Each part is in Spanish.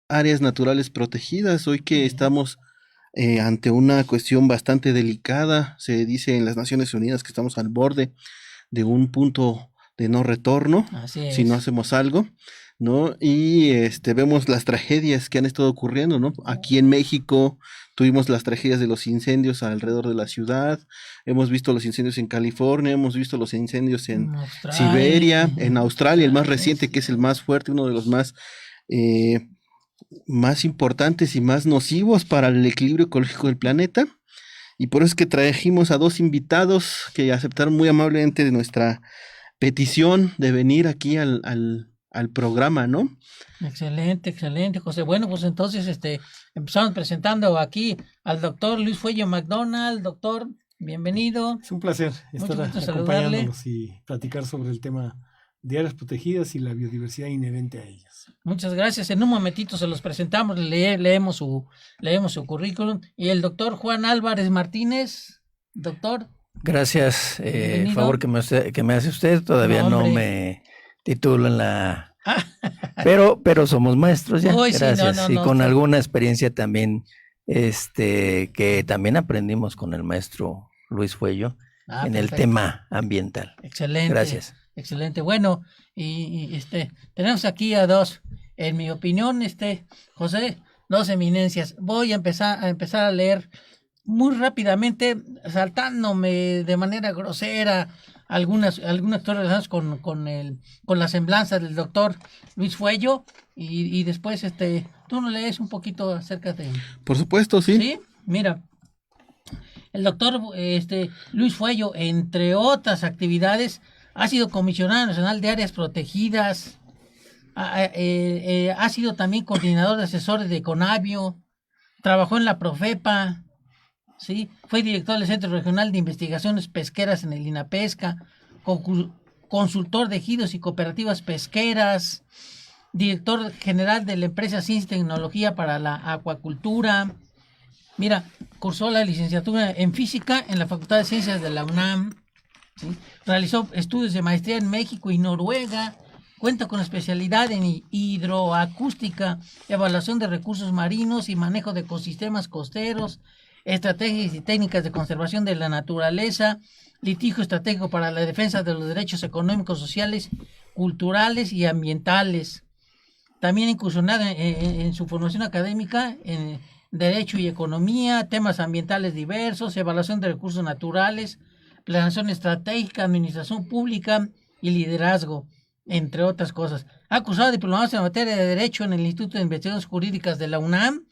áreas naturales protegidas. Hoy que estamos ante una cuestión bastante delicada, se dice en las Naciones Unidas que estamos al borde de un punto de no retorno Así si no es. hacemos algo, ¿no? Y vemos las tragedias que han estado ocurriendo, ¿no? Aquí en México tuvimos las tragedias de los incendios alrededor de la ciudad, hemos visto los incendios en California, hemos visto los incendios en Siberia, en Australia, el más Australia, reciente, que sí. es el más fuerte, uno de los eh, más importantes y más nocivos para el equilibrio ecológico del planeta. Y por eso es que trajimos a dos invitados que aceptaron muy amablemente de nuestra petición de venir aquí al programa, ¿no? Excelente, excelente, José. Bueno, pues entonces empezamos presentando aquí al doctor Luis Fuello McDonald. Doctor, bienvenido. Es un placer Mucho estar gusto saludarle. acompañándolos y platicar sobre el tema de áreas protegidas y la biodiversidad inherente a ellas. Muchas gracias. En un momentito se los presentamos, leemos su currículum. Y el doctor Juan Álvarez Martínez, doctor. Gracias, Bienvenido. favor que me hace usted. Todavía No, no hombre. me titulo en la... Pero somos maestros ya, Uy, sí, gracias. no, Y con está- alguna experiencia también, que también aprendimos con el maestro Luis Fuello en el Perfecto. tema ambiental. Excelente. Gracias. Excelente. Bueno, tenemos aquí a dos, en mi opinión, José, dos eminencias. Voy a empezar a leer muy rápidamente, saltándome de manera grosera algunas cosas relacionadas con la semblanza del doctor Luis Fuello, y después tú nos lees un poquito acerca de... Por supuesto, sí. Sí, mira, el doctor Luis Fuello, entre otras actividades, ha sido comisionado nacional de áreas protegidas, ha sido también coordinador de asesores de Conavio, trabajó en la Profepa, ¿sí? Fue director del Centro Regional de Investigaciones Pesqueras en el INAPESCA, consultor de ejidos y cooperativas pesqueras, director general de la empresa Ciencia y Tecnología para la Acuacultura. Mira, cursó la licenciatura en física en la Facultad de Ciencias de la UNAM, ¿sí? Realizó estudios de maestría en México y Noruega, cuenta con especialidad en hidroacústica, evaluación de recursos marinos y manejo de ecosistemas costeros, estrategias y técnicas de conservación de la naturaleza, litigio estratégico para la defensa de los derechos económicos, sociales, culturales y ambientales. También incursionado en su formación académica en Derecho y Economía, temas ambientales diversos, evaluación de recursos naturales, planeación estratégica, administración pública y liderazgo, entre otras cosas. Ha cursado diplomados en materia de Derecho en el Instituto de Investigaciones Jurídicas de la UNAM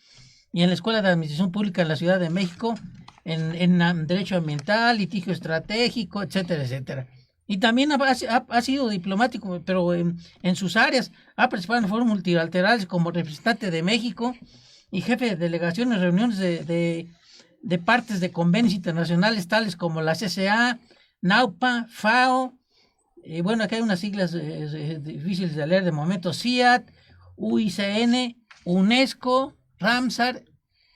y en la Escuela de Administración Pública en la Ciudad de México, en Derecho Ambiental, Litigio Estratégico, etcétera, etcétera. Y también ha sido diplomático, pero en sus áreas. Ha participado en foros multilaterales como representante de México y jefe de delegaciones, reuniones de partes de convenios internacionales tales como la CCA, NAUPA, FAO, y bueno, acá hay unas siglas difíciles de leer de momento: CIAT, UICN, UNESCO, Ramsar,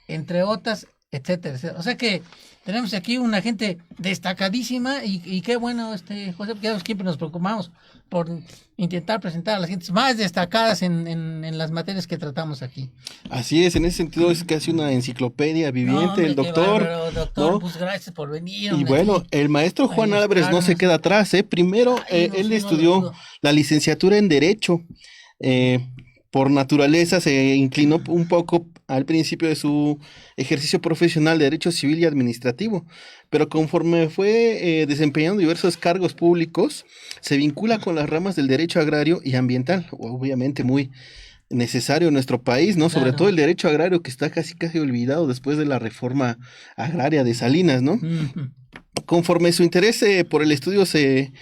entre otras, etcétera, etcétera. O sea que tenemos aquí una gente destacadísima y qué bueno, José, porque siempre nos preocupamos por intentar presentar a las gentes más destacadas en las materias que tratamos aquí. Así es, en ese sentido es casi una enciclopedia viviente, No, hombre, el doctor, doctor, ¿no? pues gracias por venir. Y Hombre, bueno, aquí, el maestro Juan a Álvarez no se ilustrarnos. queda atrás, ¿eh? Primero, Ay, no, él sí, no lo estudió dudo. la licenciatura en Derecho. Por naturaleza se inclinó un poco al principio de su ejercicio profesional de Derecho Civil y Administrativo, pero conforme fue desempeñando diversos cargos públicos, se vincula con las ramas del derecho agrario y ambiental, obviamente muy necesario en nuestro país, ¿no? Sobre Claro. todo el derecho agrario que está casi olvidado después de la reforma agraria de Salinas, ¿no? Ujú. Conforme su interés por el estudio se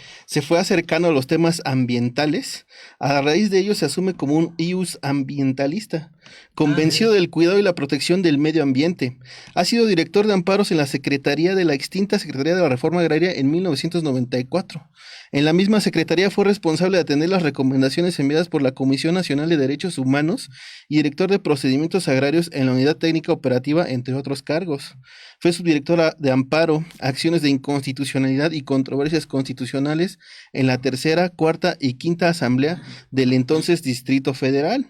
fue acercando a los temas ambientales, a raíz de ello se asume como un ius ambientalista, convencido del cuidado y la protección del medio ambiente. Ha sido director de amparos en la Secretaría de la extinta Secretaría de la Reforma Agraria en 1994. En la misma secretaría fue responsable de atender las recomendaciones enviadas por la Comisión Nacional de Derechos Humanos y director de procedimientos agrarios en la Unidad Técnica Operativa, entre otros cargos. Fue subdirectora de amparo, acciones de inconstitucionalidad y controversias constitucionales en la tercera, cuarta y quinta asamblea del entonces Distrito Federal.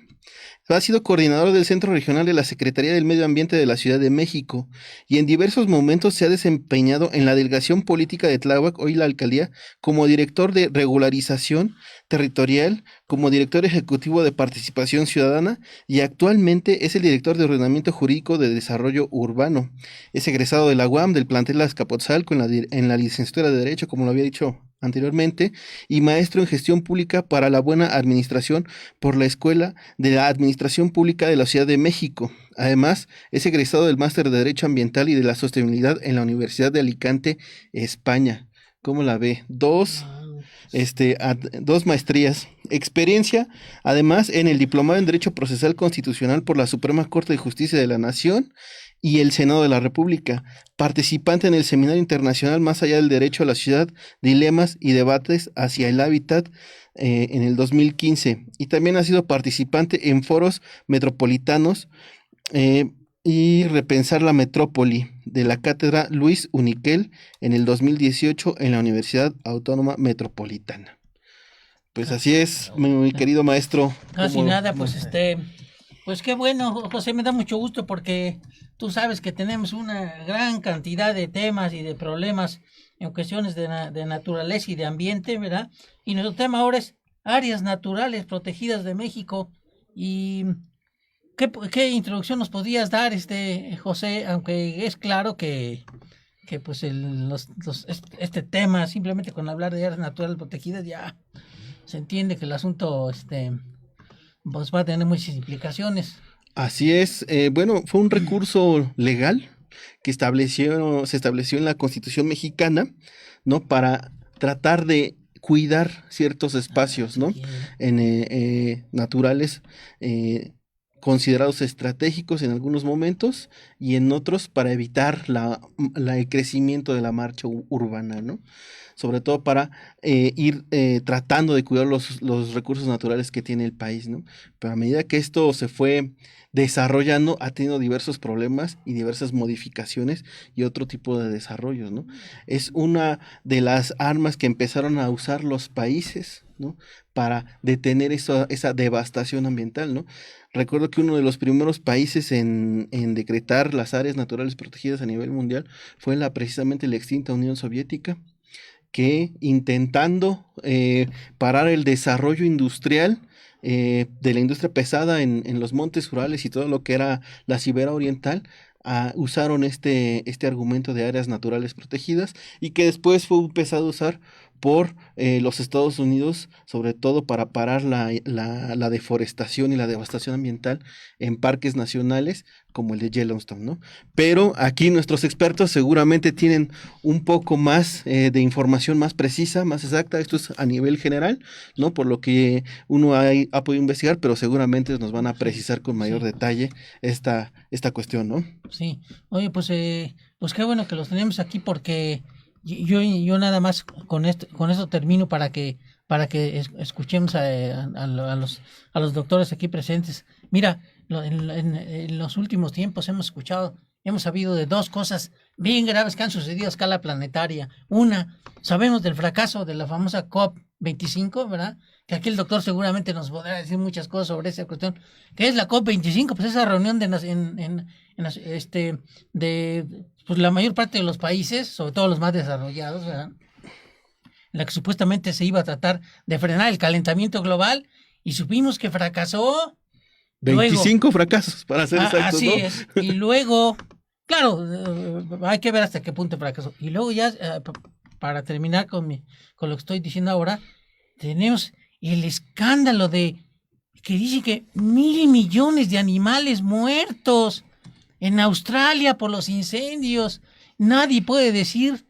Ha sido coordinador del Centro Regional de la Secretaría del Medio Ambiente de la Ciudad de México y en diversos momentos se ha desempeñado en la delegación política de Tláhuac, hoy la alcaldía, como director de regularización territorial, como director ejecutivo de participación ciudadana y actualmente es el director de ordenamiento jurídico de desarrollo urbano. Es egresado de la UAM, del plantel Azcapotzalco en la licenciatura de Derecho, como lo había dicho anteriormente, y maestro en gestión pública para la buena administración por la Escuela de la Administración Pública de la Ciudad de México. Además, es egresado del Máster de Derecho Ambiental y de la Sostenibilidad en la Universidad de Alicante, España. ¿Cómo la ve? Dos maestrías. Experiencia, además, en el Diplomado en Derecho Procesal Constitucional por la Suprema Corte de Justicia de la Nación y el Senado de la República, participante en el Seminario Internacional Más allá del Derecho a la Ciudad, Dilemas y Debates hacia el Hábitat en el 2015, y también ha sido participante en foros metropolitanos y Repensar la Metrópoli de la Cátedra Luis Uniquel en el 2018 en la Universidad Autónoma Metropolitana. Pues así es, mi querido maestro. Casi nada, pues qué bueno, José, me da mucho gusto porque tú sabes que tenemos una gran cantidad de temas y de problemas en cuestiones de naturaleza y de ambiente, ¿verdad? Y nuestro tema ahora es áreas naturales protegidas de México. Y ¿qué introducción nos podías dar, José? Aunque es claro que pues este tema, simplemente con hablar de áreas naturales protegidas, ya se entiende que el asunto pues va a tener muchas implicaciones. Así es. Bueno, fue un recurso legal que se estableció en la Constitución mexicana, ¿no? Para tratar de cuidar ciertos espacios, ¿no? Naturales, considerados estratégicos en algunos momentos y en otros para evitar el crecimiento de la marcha urbana, ¿no? Sobre todo para ir tratando de cuidar los recursos naturales que tiene el país, ¿no? Pero a medida que esto se fue desarrollando, ha tenido diversos problemas y diversas modificaciones y otro tipo de desarrollos, ¿no? Es una de las armas que empezaron a usar los países, ¿no? Para detener esa devastación ambiental, ¿no? Recuerdo que uno de los primeros países en decretar las áreas naturales protegidas a nivel mundial fue precisamente la extinta Unión Soviética, que intentando parar el desarrollo industrial de la industria pesada en los montes Urales y todo lo que era la Siberia Oriental, usaron este argumento de áreas naturales protegidas y que después fue empezado a usar por los Estados Unidos, sobre todo para parar la deforestación y la devastación ambiental en parques nacionales como el de Yellowstone, ¿no? Pero aquí nuestros expertos seguramente tienen un poco más de información más precisa, más exacta. Esto es a nivel general, ¿no? Por lo que uno ha podido investigar, pero seguramente nos van a precisar con mayor detalle esta cuestión, ¿no? Sí. Oye, pues qué bueno que los tenemos aquí porque yo nada más con esto termino para que escuchemos a los doctores aquí presentes. Mira, en los últimos tiempos hemos sabido de dos cosas bien graves que han sucedido a escala planetaria. Una, sabemos del fracaso de la famosa COP25, ¿verdad? Que aquí el doctor seguramente nos podrá decir muchas cosas sobre esa cuestión. ¿Qué es la COP25? Pues esa reunión pues la mayor parte de los países, sobre todo los más desarrollados, ¿verdad? En la que supuestamente se iba a tratar de frenar el calentamiento global y supimos que fracasó. 25 fracasos, para ser exactos, así ¿no? es. Y luego, claro, hay que ver hasta qué punto fracasó. Y luego ya, para terminar con lo que estoy diciendo ahora, tenemos el escándalo que dice que 1,000 millones de animales muertos en Australia por los incendios. Nadie puede decir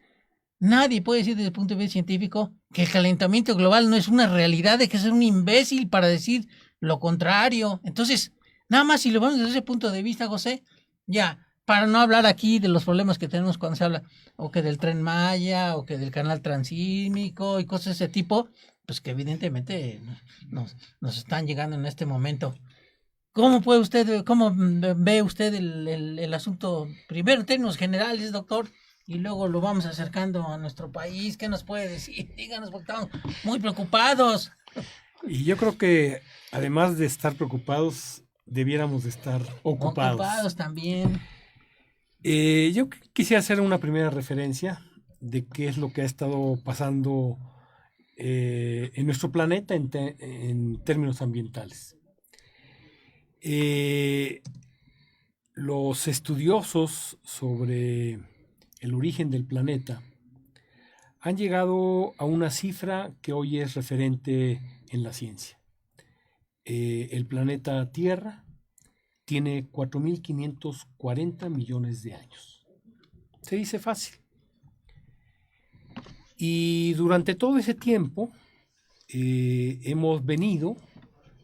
desde el punto de vista científico que el calentamiento global no es una realidad, hay que ser un imbécil para decir lo contrario. Entonces, nada más si lo vemos desde ese punto de vista, José, ya, para no hablar aquí de los problemas que tenemos cuando se habla o que del Tren Maya o que del canal transísmico y cosas de ese tipo, pues que evidentemente nos están llegando en este momento. ¿Cómo ve usted el asunto, primero en términos generales, doctor, y luego lo vamos acercando a nuestro país? ¿Qué nos puede decir? Díganos, porque estamos muy preocupados. Y yo creo que además de estar preocupados, debiéramos de estar ocupados. Ocupados también. Yo quisiera hacer una primera referencia de qué es lo que ha estado pasando en nuestro planeta en términos ambientales. Los estudiosos sobre el origen del planeta han llegado a una cifra que hoy es referente en la ciencia. El planeta Tierra tiene 4.540 millones de años. Se dice fácil. Y durante todo ese tiempo hemos venido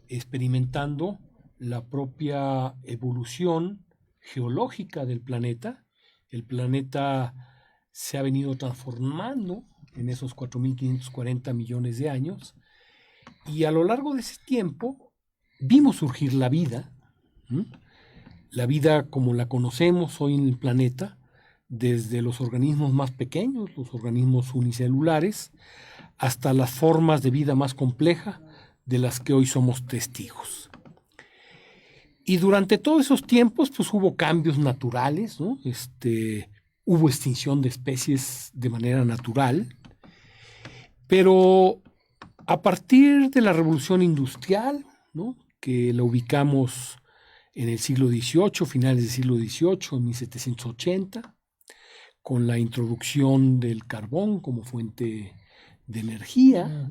experimentando la propia evolución geológica del planeta. El planeta se ha venido transformando en esos 4.540 millones de años, y a lo largo de ese tiempo vimos surgir la vida, la vida como la conocemos hoy en el planeta, desde los organismos más pequeños, los organismos unicelulares, hasta las formas de vida más compleja de las que hoy somos testigos. Y durante todos esos tiempos, pues hubo cambios naturales, ¿no? Hubo extinción de especies de manera natural, pero a partir de la Revolución Industrial, ¿no?, que la ubicamos en el siglo XVIII, finales del siglo XVIII, en 1780, con la introducción del carbón como fuente de energía,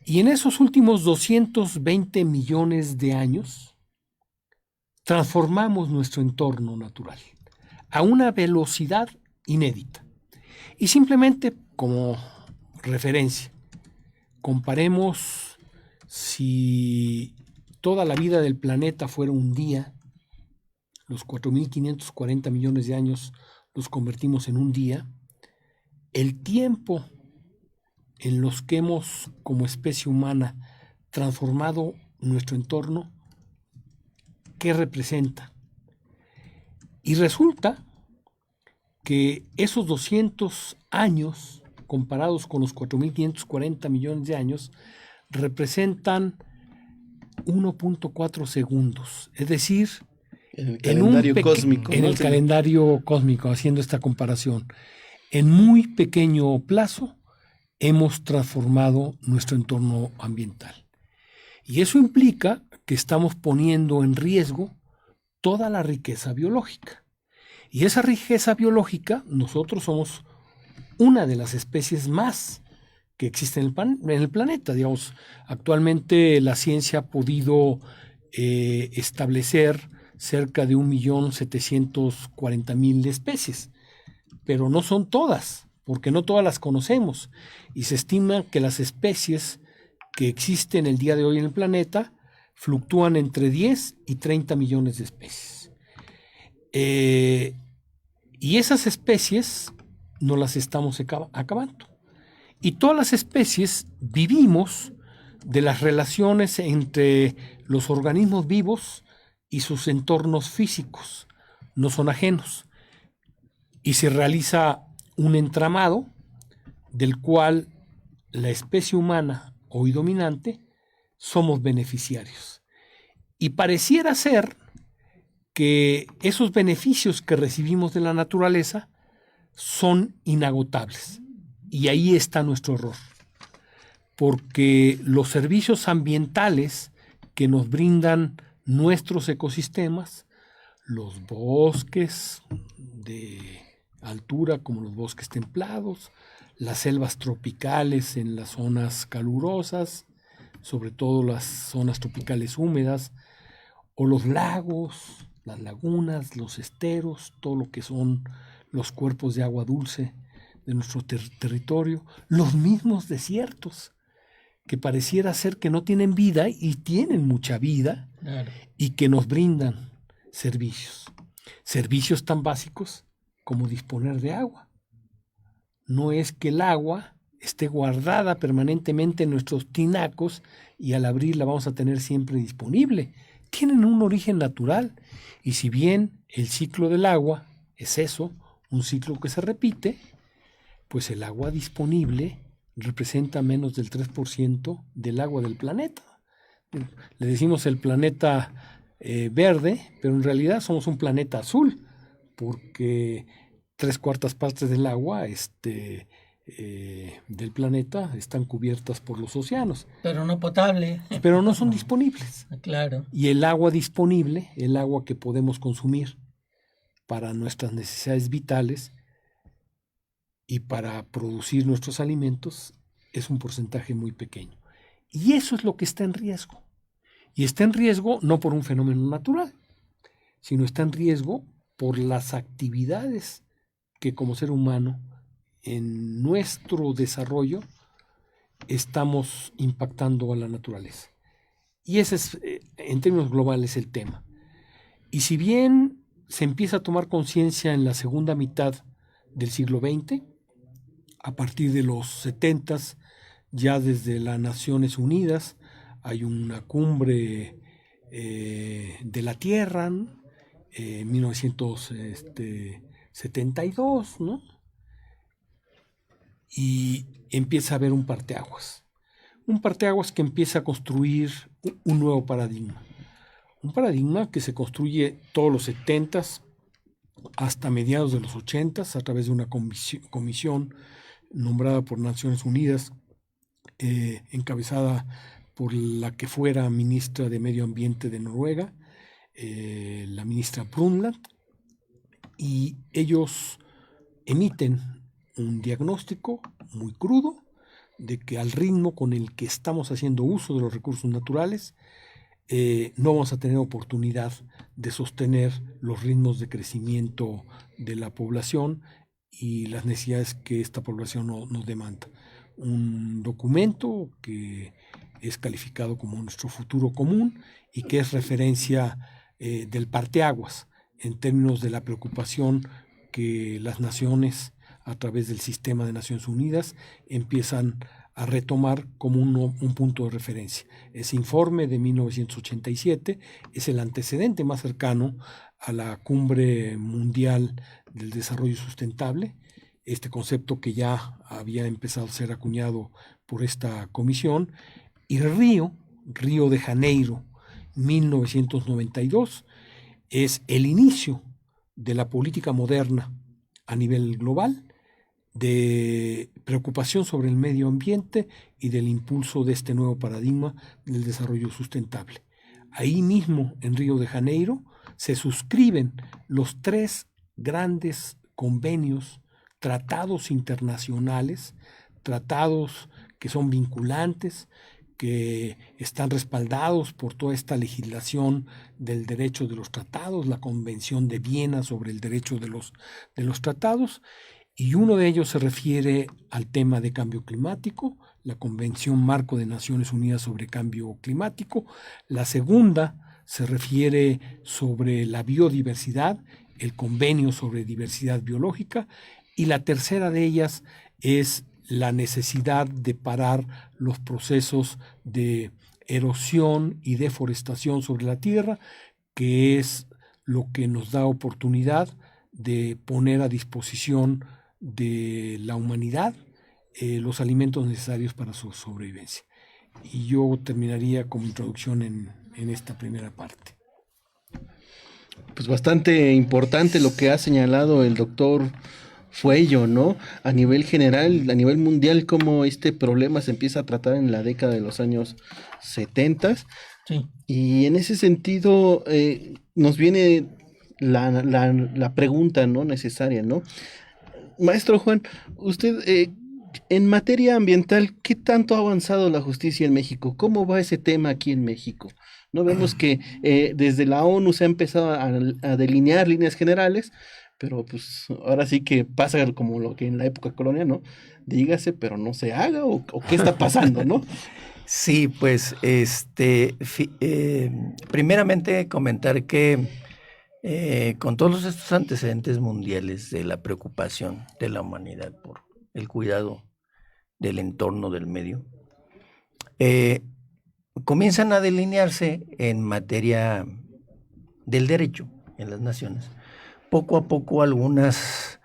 y en esos últimos 220 millones de años, transformamos nuestro entorno natural a una velocidad inédita. Y simplemente como referencia, comparemos si toda la vida del planeta fuera un día, los 4.540 millones de años los convertimos en un día, el tiempo en los que hemos, como especie humana, transformado nuestro entorno, ¿qué representa? Y resulta que esos 200 años, comparados con los 4.540 millones de años, representan 1.4 segundos. Es decir, en el calendario cósmico. En el calendario cósmico, haciendo esta comparación, en muy pequeño plazo hemos transformado nuestro entorno ambiental. Y eso implica que estamos poniendo en riesgo toda la riqueza biológica. Y esa riqueza biológica, nosotros somos una de las especies más que existen en el planeta. Digamos, actualmente la ciencia ha podido establecer cerca de 1.740.000 especies, pero no son todas, porque no todas las conocemos, y se estima que las especies que existen el día de hoy en el planeta fluctúan entre 10 y 30 millones de especies. Y esas especies no las estamos acabando. Y todas las especies vivimos de las relaciones entre los organismos vivos y sus entornos físicos. No son ajenos. Y se realiza un entramado del cual la especie humana hoy dominante somos beneficiarios. Y pareciera ser que esos beneficios que recibimos de la naturaleza son inagotables. Y ahí está nuestro error. Porque los servicios ambientales que nos brindan nuestros ecosistemas, los bosques de altura como los bosques templados, las selvas tropicales en las zonas calurosas, sobre todo las zonas tropicales húmedas, o los lagos, las lagunas, los esteros, todo lo que son los cuerpos de agua dulce de nuestro territorio, los mismos desiertos, que pareciera ser que no tienen vida y tienen mucha vida, claro, y que nos brindan servicios tan básicos como disponer de agua. No es que el agua esté guardada permanentemente en nuestros tinacos y al abrirla vamos a tener siempre disponible. Tienen un origen natural, y si bien el ciclo del agua es eso, un ciclo que se repite, pues el agua disponible representa menos del 3% del agua del planeta. Le decimos el planeta verde, pero en realidad somos un planeta azul, porque 3/4 partes del agua del planeta están cubiertas por los océanos, Pero no potable. pero no son disponibles. Claro. Y el agua disponible, el agua que podemos consumir para nuestras necesidades vitales y para producir nuestros alimentos, es un porcentaje muy pequeño. Y eso es lo que está en riesgo. Y está en riesgo no por un fenómeno natural, sino está en riesgo por las actividades que como ser humano en nuestro desarrollo estamos impactando a la naturaleza. Y ese es, en términos globales, el tema. Y si bien se empieza a tomar conciencia en la segunda mitad del siglo XX, a partir de los 70s, ya desde las Naciones Unidas, hay una cumbre de la Tierra, en 1972, ¿no? Y empieza a haber un parteaguas que empieza a construir un nuevo paradigma. Un paradigma que se construye todos los 70s hasta mediados de los 80s a través de una comisión nombrada por Naciones Unidas, encabezada por la que fuera ministra de Medio Ambiente de Noruega, la ministra Brundtland, y ellos emiten un diagnóstico muy crudo de que al ritmo con el que estamos haciendo uso de los recursos naturales, no vamos a tener oportunidad de sostener los ritmos de crecimiento de la población y las necesidades que esta población nos demanda. Un documento que es calificado como nuestro futuro común y que es referencia del parteaguas en términos de la preocupación que las naciones a través del sistema de Naciones Unidas empiezan a retomar como un punto de referencia. Ese informe de 1987 es el antecedente más cercano a la Cumbre Mundial del Desarrollo Sustentable, este concepto que ya había empezado a ser acuñado por esta comisión, y Río de Janeiro, 1992, es el inicio de la política moderna a nivel global, de preocupación sobre el medio ambiente y del impulso de este nuevo paradigma del desarrollo sustentable. Ahí mismo, en Río de Janeiro, se suscriben los 3 grandes convenios, tratados internacionales, tratados que son vinculantes, que están respaldados por toda esta legislación del derecho de los tratados, la Convención de Viena sobre el derecho de los tratados, y uno de ellos se refiere al tema de cambio climático, la Convención Marco de Naciones Unidas sobre Cambio Climático. La segunda se refiere sobre la biodiversidad, el Convenio sobre Diversidad Biológica, y la tercera de ellas es la necesidad de parar los procesos de erosión y deforestación sobre la tierra, que es lo que nos da oportunidad de poner a disposición de la humanidad los alimentos necesarios para su sobrevivencia. Y yo terminaría como introducción en esta primera parte. Pues bastante importante lo que ha señalado el doctor Fueyo, ¿no? A nivel general, a nivel mundial, cómo este problema se empieza a tratar en la década de los años 70. Sí. Y en ese sentido nos viene la pregunta, ¿no? Necesaria, ¿no? Maestro Juan, usted en materia ambiental, ¿qué tanto ha avanzado la justicia en México? ¿Cómo va ese tema aquí en México? No vemos que desde la ONU se ha empezado a delinear líneas generales, pero pues ahora sí que pasa como lo que en la época colonial, ¿no? Dígase, pero no se haga, o qué está pasando, ¿no? Sí, pues primeramente comentar que con todos estos antecedentes mundiales de la preocupación de la humanidad por el cuidado del entorno del medio, comienzan a delinearse en materia del derecho en las naciones, poco a poco algunas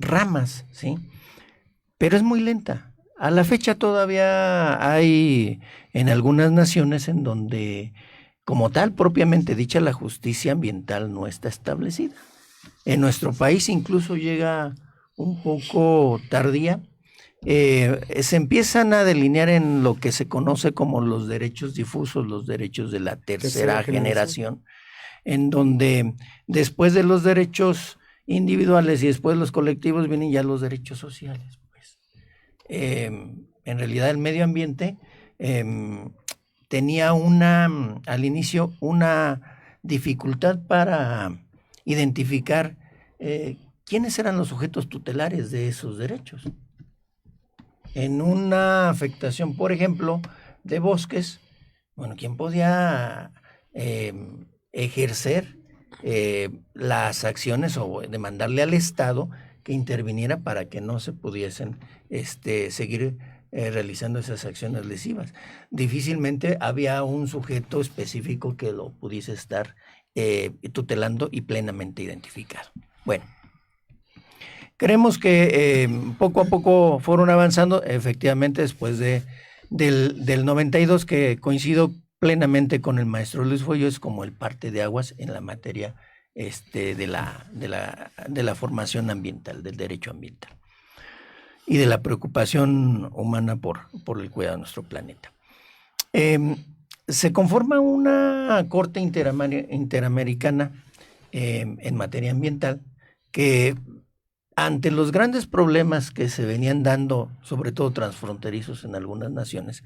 ramas, ¿sí? Pero es muy lenta. A la fecha todavía hay en algunas naciones en donde como tal, propiamente dicha, la justicia ambiental no está establecida. En nuestro país incluso llega un poco tardía. Se empiezan a delinear en lo que se conoce como los derechos difusos, los derechos de la tercera generación, en donde después de los derechos individuales y después los colectivos vienen ya los derechos sociales. Pues. En realidad el medio ambiente tenía al inicio una dificultad para identificar quiénes eran los sujetos tutelares de esos derechos. En una afectación, por ejemplo, de bosques, bueno, ¿quién podía ejercer las acciones o demandarle al Estado que interviniera para que no se pudiesen seguir realizando esas acciones lesivas? Difícilmente había un sujeto específico que lo pudiese estar tutelando y plenamente identificado. Bueno, creemos que poco a poco fueron avanzando, efectivamente, después del 92, que coincido plenamente con el maestro Luis Fuentes como el parte de aguas en la materia de la formación ambiental, del derecho ambiental y de la preocupación humana por el cuidado de nuestro planeta. Se conforma una Corte Interamericana en materia ambiental que, ante los grandes problemas que se venían dando, sobre todo transfronterizos en algunas naciones,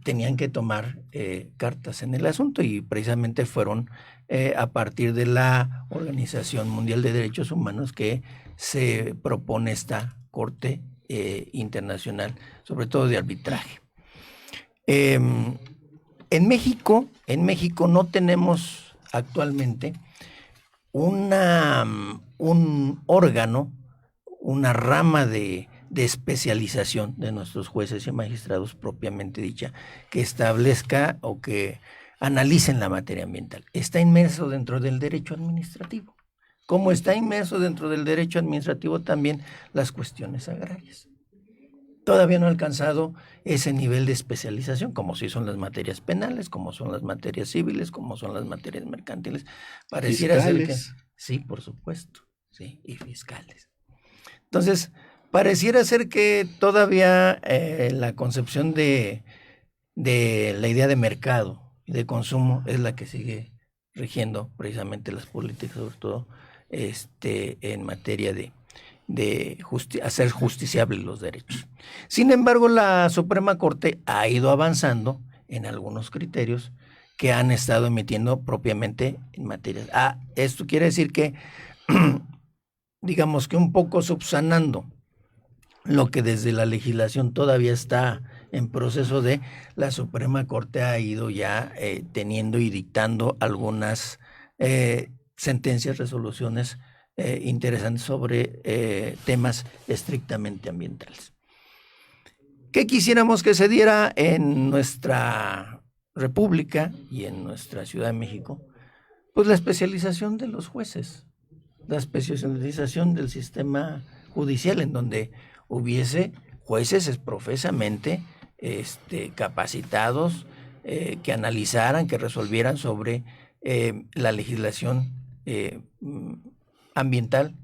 tenían que tomar cartas en el asunto, y precisamente fueron a partir de la Organización Mundial de Derechos Humanos que se propone esta Corte Internacional, sobre todo de arbitraje. En México no tenemos actualmente un órgano, una rama de especialización de nuestros jueces y magistrados propiamente dicha, que establezca o que analicen la materia ambiental. Está inmerso dentro del derecho administrativo, como está inmerso dentro del derecho administrativo también las cuestiones agrarias. Todavía no ha alcanzado ese nivel de especialización, como si son las materias penales, como son las materias civiles, como son las materias mercantiles. Pareciera ser que sí, por supuesto, sí, y fiscales. Entonces, pareciera ser que todavía la concepción de la idea de mercado y de consumo es la que sigue rigiendo precisamente las políticas, sobre todo en materia de hacer justiciables los derechos. Sin embargo, la Suprema Corte ha ido avanzando en algunos criterios que han estado emitiendo propiamente en materia. Esto quiere decir que, digamos que un poco subsanando lo que desde la legislación todavía está en proceso de, la Suprema Corte ha ido ya teniendo y dictando algunas sentencias, resoluciones interesantes sobre temas estrictamente ambientales. ¿Qué quisiéramos que se diera en nuestra República y en nuestra Ciudad de México? Pues la especialización de los jueces, la especialización del sistema judicial, en donde hubiese jueces profesamente capacitados, que analizaran, que resolvieran sobre la legislación ambiental,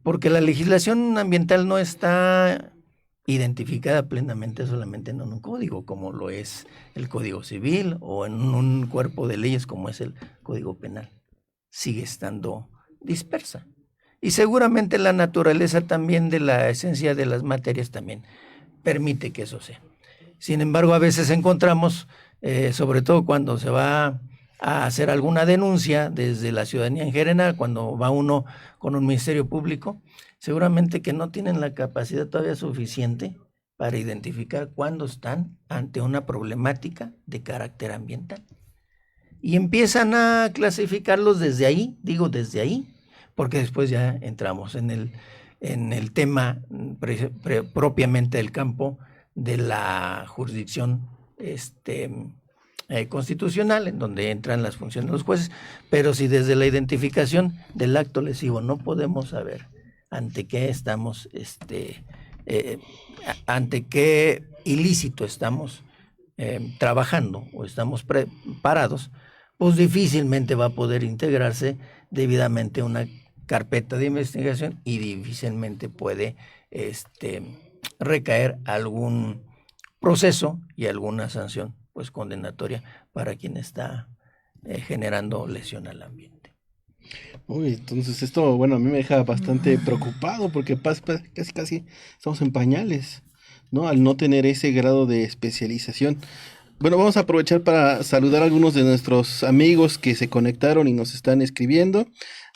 porque la legislación ambiental no está identificada plenamente solamente en un código, como lo es el Código Civil, o en un cuerpo de leyes como es el Código Penal. Sigue estando dispersa. Y seguramente la naturaleza también de la esencia de las materias también permite que eso sea. Sin embargo, a veces encontramos, sobre todo cuando se va a hacer alguna denuncia desde la ciudadanía en general, cuando va uno con un ministerio público, seguramente que no tienen la capacidad todavía suficiente para identificar cuándo están ante una problemática de carácter ambiental. Y empiezan a clasificarlos desde ahí, porque después ya entramos en el tema propiamente del campo de la jurisdicción constitucional, en donde entran las funciones de los jueces. Pero si desde la identificación del acto lesivo no podemos saber ante qué estamos, ante qué ilícito estamos trabajando o estamos parados, pues difícilmente va a poder integrarse debidamente a una carpeta de investigación y difícilmente puede recaer algún proceso y alguna sanción pues condenatoria para quien está generando lesión al ambiente. Uy, entonces esto, bueno, a mí me deja bastante preocupado porque casi estamos en pañales, ¿no? Al no tener ese grado de especialización. Bueno, vamos a aprovechar para saludar a algunos de nuestros amigos que se conectaron y nos están escribiendo.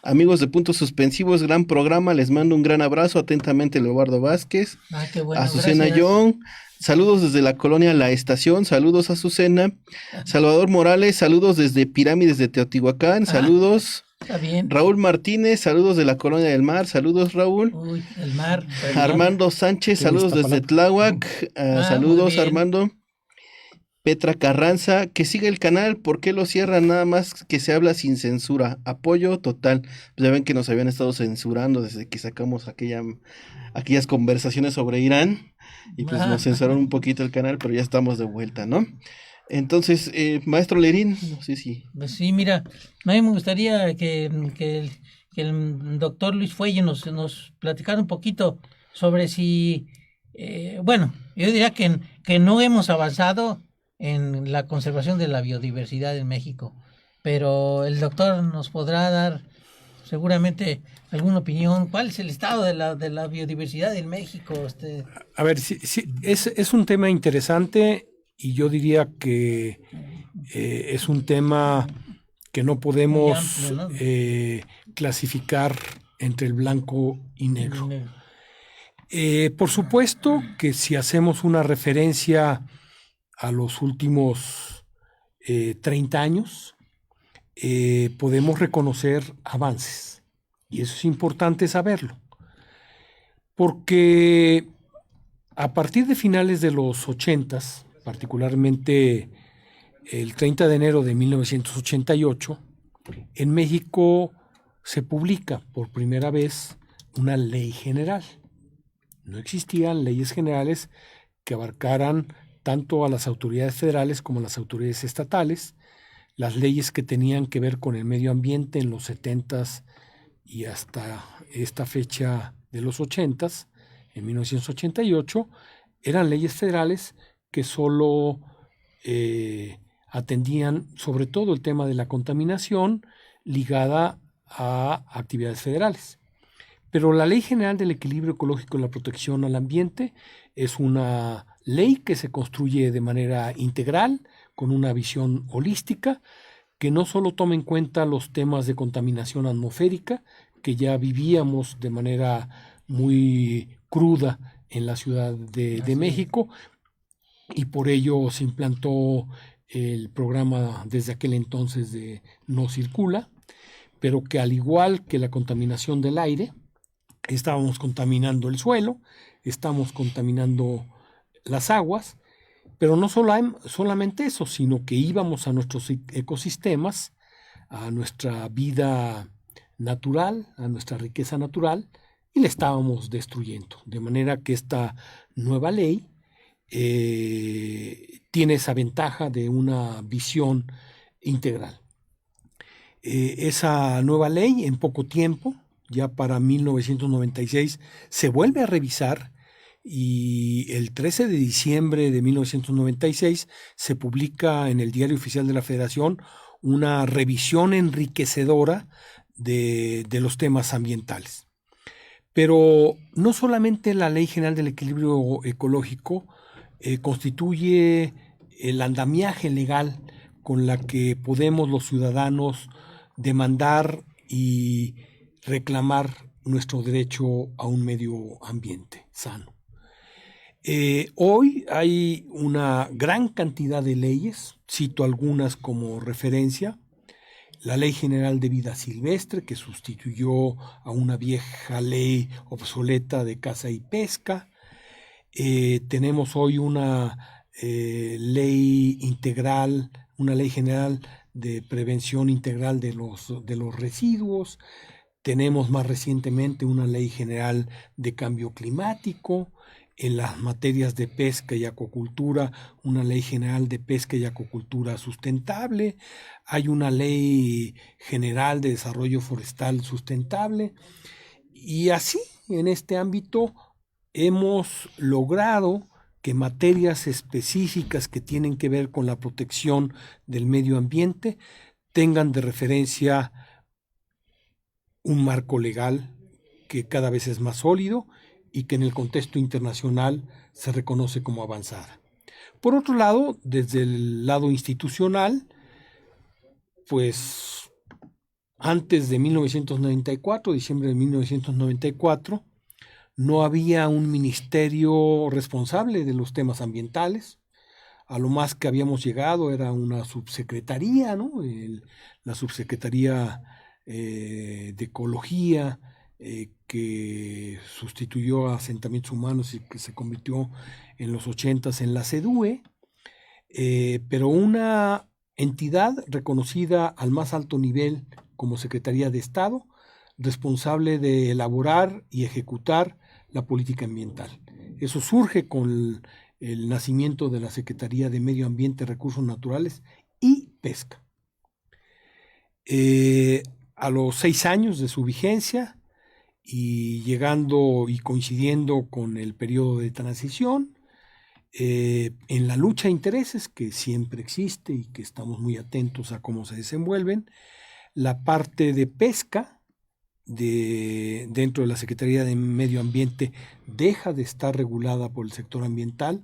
Amigos de Puntos Suspensivos, gran programa, les mando un gran abrazo, atentamente Leobardo Vázquez, Qué bueno, Azucena gracias. Young, saludos desde la colonia La Estación, saludos Azucena, Salvador Morales, saludos desde Pirámides de Teotihuacán, saludos. Está bien. Raúl Martínez, saludos de la Colonia del Mar, saludos Raúl. Uy, el mar. Armando Sánchez, saludos desde Tláhuac, saludos Armando. Petra Carranza, que siga el canal, ¿por qué lo cierran? Nada más que se habla sin censura, apoyo total. Pues ya ven que nos habían estado censurando desde que sacamos aquellas conversaciones sobre Irán y pues nos censuraron un poquito el canal, pero ya estamos de vuelta, ¿no? Entonces, maestro Lerín, no sé si... Pues sí, mira, a mí me gustaría que el doctor Luis Fuelle nos platicara un poquito sobre si, bueno, yo diría que no hemos avanzado en la conservación de la biodiversidad en México, pero el doctor nos podrá dar seguramente alguna opinión. ¿Cuál es el estado de la biodiversidad en México? A ver, sí, es un tema interesante y yo diría que es un tema que no podemos amplio, ¿no? Clasificar entre el blanco y negro. Por supuesto que si hacemos una referencia a los últimos 30 años, podemos reconocer avances. Y eso es importante saberlo. Porque a partir de finales de los 80s, particularmente el 30 de enero de 1988, en México se publica por primera vez una ley general. No existían leyes generales que abarcaran tanto a las autoridades federales como a las autoridades estatales. Las leyes que tenían que ver con el medio ambiente en los 70s y hasta esta fecha de los 80s, en 1988, eran leyes federales que solo atendían sobre todo el tema de la contaminación ligada a actividades federales. Pero la Ley General del Equilibrio Ecológico y la Protección al Ambiente es una ley que se construye de manera integral, con una visión holística, que no solo toma en cuenta los temas de contaminación atmosférica, que ya vivíamos de manera muy cruda en la Ciudad de México, y por ello se implantó el programa desde aquel entonces de No Circula, pero que al igual que la contaminación del aire, estábamos contaminando el suelo, estamos contaminando las aguas, pero no solamente eso, sino que íbamos a nuestros ecosistemas, a nuestra vida natural, a nuestra riqueza natural, y la estábamos destruyendo. De manera que esta nueva ley tiene esa ventaja de una visión integral. Esa nueva ley, en poco tiempo, ya para 1996, se vuelve a revisar, y el 13 de diciembre de 1996 se publica en el Diario Oficial de la Federación una revisión enriquecedora de los temas ambientales. Pero no solamente la Ley General del Equilibrio Ecológico constituye el andamiaje legal con la que podemos los ciudadanos demandar y reclamar nuestro derecho a un medio ambiente sano. Hoy hay una gran cantidad de leyes, cito algunas como referencia: la Ley General de Vida Silvestre, que sustituyó a una vieja ley obsoleta de caza y pesca. Tenemos hoy una ley integral, una ley general de prevención integral de los residuos. Tenemos más recientemente una ley general de cambio climático. en las materias de pesca y acuacultura, una ley general de pesca y acuacultura sustentable, hay una ley general de desarrollo forestal sustentable, y así en este ámbito hemos logrado que materias específicas que tienen que ver con la protección del medio ambiente tengan de referencia un marco legal que cada vez es más sólido y que en el contexto internacional se reconoce como avanzada. Por otro lado, desde el lado institucional, pues antes de 1994, diciembre de 1994, no había un ministerio responsable de los temas ambientales. A lo más que habíamos llegado era una subsecretaría, ¿no? La subsecretaría de Ecología, que sustituyó a Asentamientos Humanos y que se convirtió en los 80s en la SEDUE, pero una entidad reconocida al más alto nivel como Secretaría de Estado, responsable de elaborar y ejecutar la política ambiental. Eso surge con el nacimiento de la Secretaría de Medio Ambiente, Recursos Naturales y Pesca. A los 6 años de su vigencia, y llegando y coincidiendo con el periodo de transición, en la lucha de intereses que siempre existe y que estamos muy atentos a cómo se desenvuelven, la parte de pesca dentro de la Secretaría de Medio Ambiente deja de estar regulada por el sector ambiental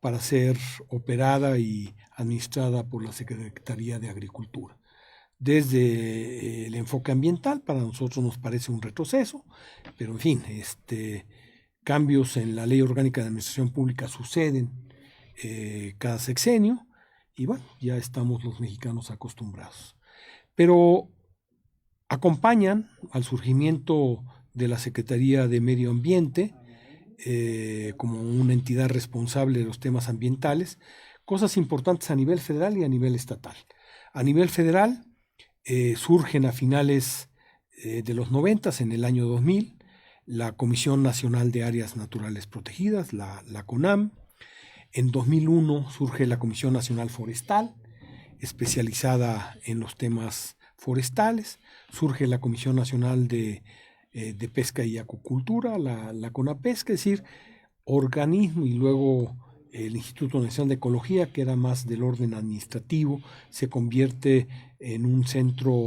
para ser operada y administrada por la Secretaría de Agricultura. Desde el enfoque ambiental, para nosotros nos parece un retroceso, pero en fin, cambios en la Ley Orgánica de Administración Pública suceden cada sexenio y bueno, ya estamos los mexicanos acostumbrados. Pero acompañan al surgimiento de la Secretaría de Medio Ambiente como una entidad responsable de los temas ambientales, cosas importantes a nivel federal y a nivel estatal. A nivel federal, surgen a finales de los 90, en el año 2000, la Comisión Nacional de Áreas Naturales Protegidas, la CONAM. En 2001 surge la Comisión Nacional Forestal, especializada en los temas forestales. Surge la Comisión Nacional de Pesca y Acuacultura, la CONAPESCA, es decir, organismo, y luego el Instituto Nacional de Ecología, que era más del orden administrativo, se convierte en un centro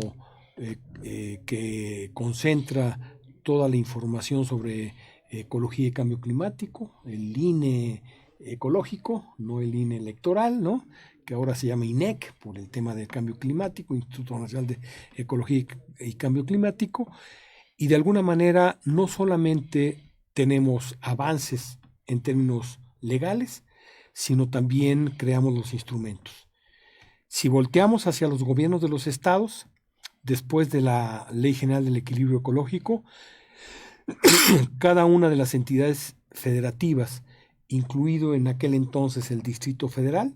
que concentra toda la información sobre ecología y cambio climático, el INE ecológico, no el INE electoral, ¿no? Que ahora se llama INEC por el tema del cambio climático, Instituto Nacional de Ecología y Cambio Climático, y de alguna manera no solamente tenemos avances en términos legales, sino también creamos los instrumentos. Si volteamos hacia los gobiernos de los estados, después de la Ley General del Equilibrio Ecológico, cada una de las entidades federativas, incluido en aquel entonces el Distrito Federal,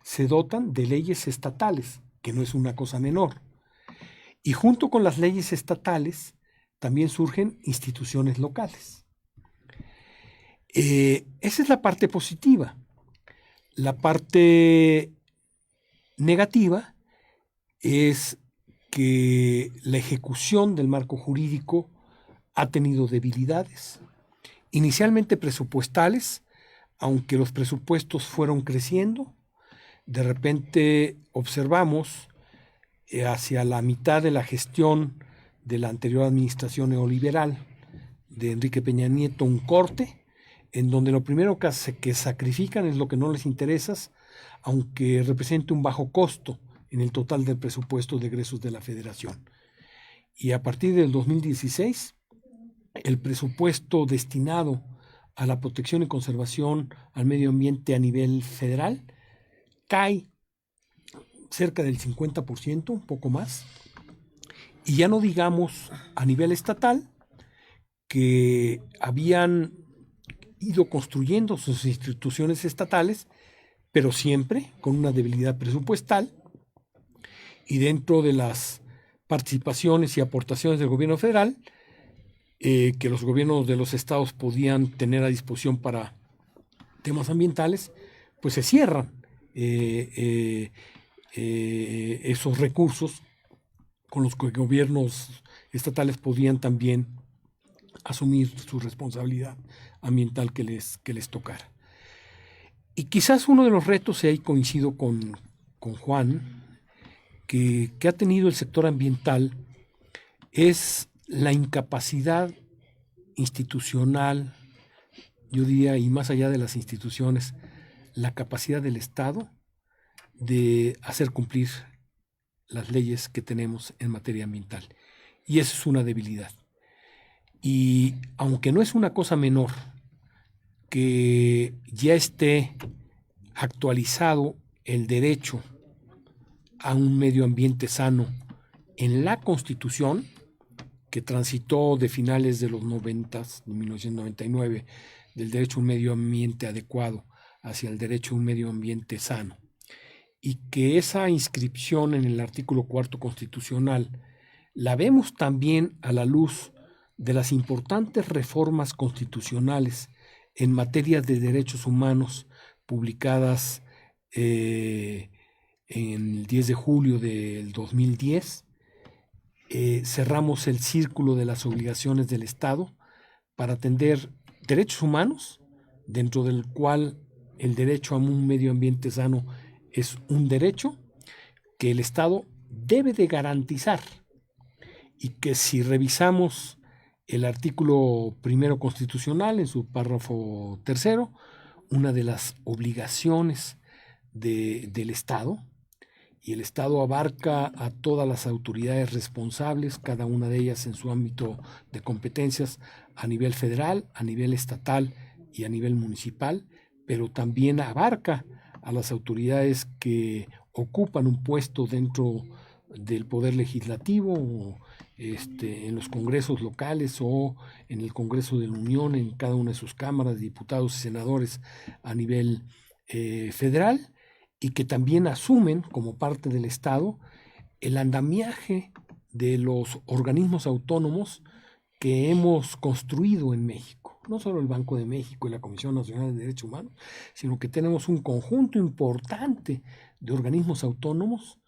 se dotan de leyes estatales, que no es una cosa menor. Y junto con las leyes estatales también surgen instituciones locales. Esa es la parte positiva. La parte negativa es que la ejecución del marco jurídico ha tenido debilidades, inicialmente presupuestales, aunque los presupuestos fueron creciendo. De repente observamos hacia la mitad de la gestión de la anterior administración neoliberal de Enrique Peña Nieto un corte, en donde lo primero que sacrifican es lo que no les interesa, aunque represente un bajo costo en el total del presupuesto de egresos de la Federación. Y a partir del 2016, el presupuesto destinado a la protección y conservación al medio ambiente a nivel federal cae cerca del 50%, un poco más, y ya no digamos a nivel estatal, que habían ido construyendo sus instituciones estatales, pero siempre con una debilidad presupuestal, y dentro de las participaciones y aportaciones del gobierno federal, que los gobiernos de los estados podían tener a disposición para temas ambientales, pues se cierran esos recursos con los que gobiernos estatales podían también asumir su responsabilidad ambiental que les tocara. Y quizás uno de los retos, y ahí coincido con Juan, que ha tenido el sector ambiental es la incapacidad institucional, yo diría, y más allá de las instituciones, la capacidad del Estado de hacer cumplir las leyes que tenemos en materia ambiental. Y eso es una debilidad. Y aunque no es una cosa menor que ya esté actualizado el derecho a un medio ambiente sano en la Constitución, que transitó de finales de los 90, de 1999, del derecho a un medio ambiente adecuado hacia el derecho a un medio ambiente sano, y que esa inscripción en el artículo 4 constitucional la vemos también a la luz de las importantes reformas constitucionales en materia de derechos humanos publicadas en el 10 de julio del 2010, cerramos el círculo de las obligaciones del Estado para atender derechos humanos, dentro del cual el derecho a un medio ambiente sano es un derecho que el Estado debe de garantizar, y que si revisamos el artículo 1 constitucional en su párrafo 3, una de las obligaciones del Estado, y el Estado abarca a todas las autoridades responsables, cada una de ellas en su ámbito de competencias, a nivel federal, a nivel estatal y a nivel municipal, pero también abarca a las autoridades que ocupan un puesto dentro del Poder Legislativo, o en los congresos locales o en el Congreso de la Unión, en cada una de sus cámaras, diputados y senadores a nivel federal, y que también asumen como parte del Estado el andamiaje de los organismos autónomos que hemos construido en México. No solo el Banco de México y la Comisión Nacional de Derechos Humanos, sino que tenemos un conjunto importante de organismos autónomos,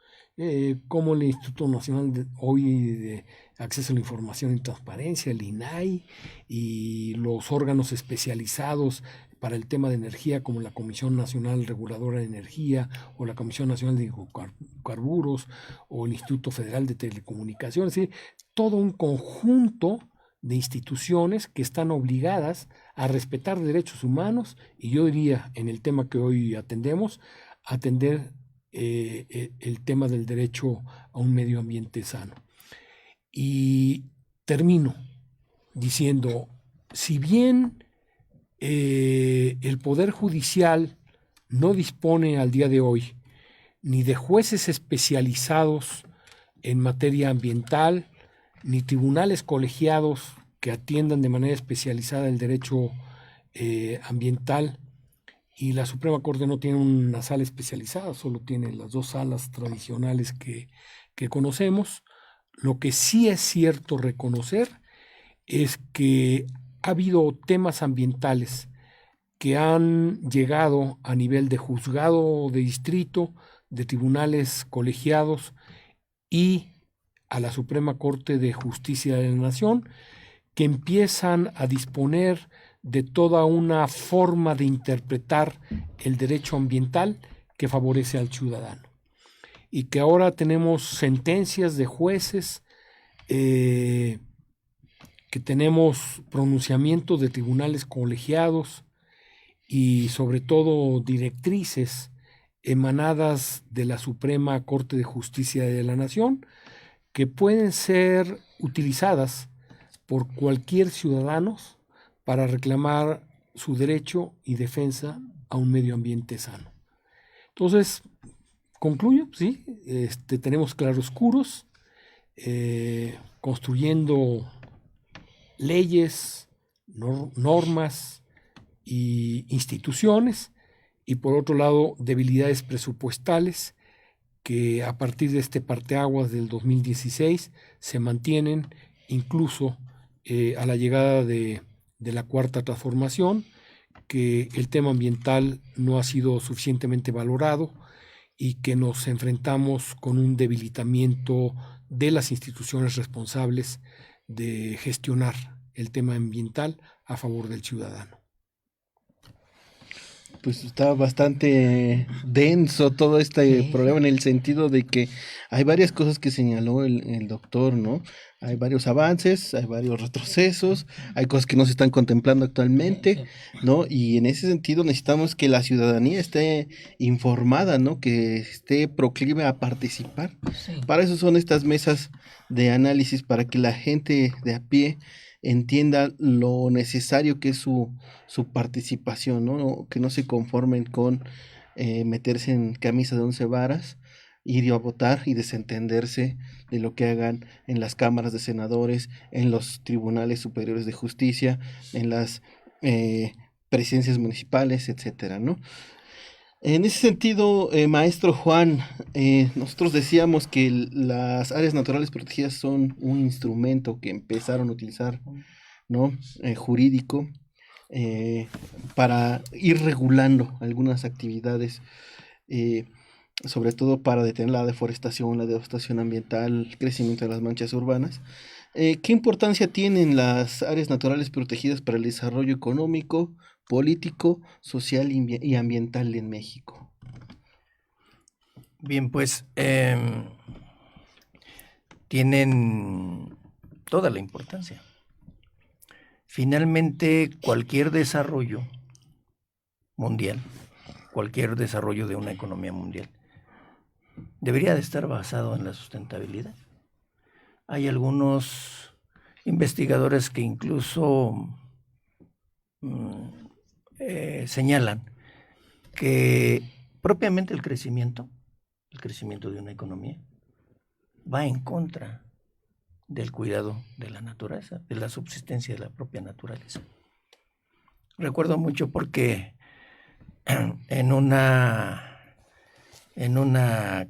como el Instituto Nacional de Acceso a la Información y Transparencia, el INAI, y los órganos especializados para el tema de energía, como la Comisión Nacional Reguladora de Energía, o la Comisión Nacional de Hidrocarburos, o el Instituto Federal de Telecomunicaciones, ¿sí? Todo un conjunto de instituciones que están obligadas a respetar derechos humanos, y yo diría, en el tema que hoy atendemos, atender el tema del derecho a un medio ambiente sano. Y termino diciendo, si bien el Poder Judicial no dispone al día de hoy ni de jueces especializados en materia ambiental, ni tribunales colegiados que atiendan de manera especializada el derecho ambiental, y la Suprema Corte no tiene una sala especializada, solo tiene las dos salas tradicionales que conocemos, lo que sí es cierto reconocer es que ha habido temas ambientales que han llegado a nivel de juzgado de distrito, de tribunales colegiados y a la Suprema Corte de Justicia de la Nación, que empiezan a disponer de toda una forma de interpretar el derecho ambiental que favorece al ciudadano. Y que ahora tenemos sentencias de jueces, que tenemos pronunciamientos de tribunales colegiados, y sobre todo directrices emanadas de la Suprema Corte de Justicia de la Nación, que pueden ser utilizadas por cualquier ciudadano para reclamar su derecho y defensa a un medio ambiente sano. Entonces, concluyo, sí, tenemos claroscuros, construyendo leyes, normas y instituciones, y por otro lado, debilidades presupuestales que a partir de este parteaguas del 2016 se mantienen incluso a la llegada de la Cuarta Transformación, que el tema ambiental no ha sido suficientemente valorado y que nos enfrentamos con un debilitamiento de las instituciones responsables de gestionar el tema ambiental a favor del ciudadano. Pues está bastante denso todo este Sí. problema en el sentido de que hay varias cosas que señaló el doctor, ¿no? Hay varios avances, hay varios retrocesos, hay cosas que no se están contemplando actualmente, ¿no? Y en ese sentido necesitamos que la ciudadanía esté informada, ¿no? Que esté proclive a participar. Sí. Para eso son estas mesas de análisis, para que la gente de a pie entienda lo necesario que es su participación, ¿no? Que no se conformen con meterse en camisa de 11 varas, ir a votar y desentenderse de lo que hagan en las cámaras de senadores, en los tribunales superiores de justicia, en las presidencias municipales, etcétera, ¿no? En ese sentido, maestro Juan, nosotros decíamos que las áreas naturales protegidas son un instrumento que empezaron a utilizar, ¿no? Jurídico, para ir regulando algunas actividades, sobre todo para detener la deforestación, la devastación ambiental, el crecimiento de las manchas urbanas. ¿Qué importancia tienen las áreas naturales protegidas para el desarrollo económico, político, social y ambiental en México? Bien, pues tienen toda la importancia. Finalmente, cualquier desarrollo mundial, cualquier desarrollo de una economía mundial, debería de estar basado en la sustentabilidad. Hay algunos investigadores que incluso señalan que propiamente el crecimiento de una economía va en contra del cuidado de la naturaleza, de la subsistencia de la propia naturaleza. Recuerdo mucho porque en una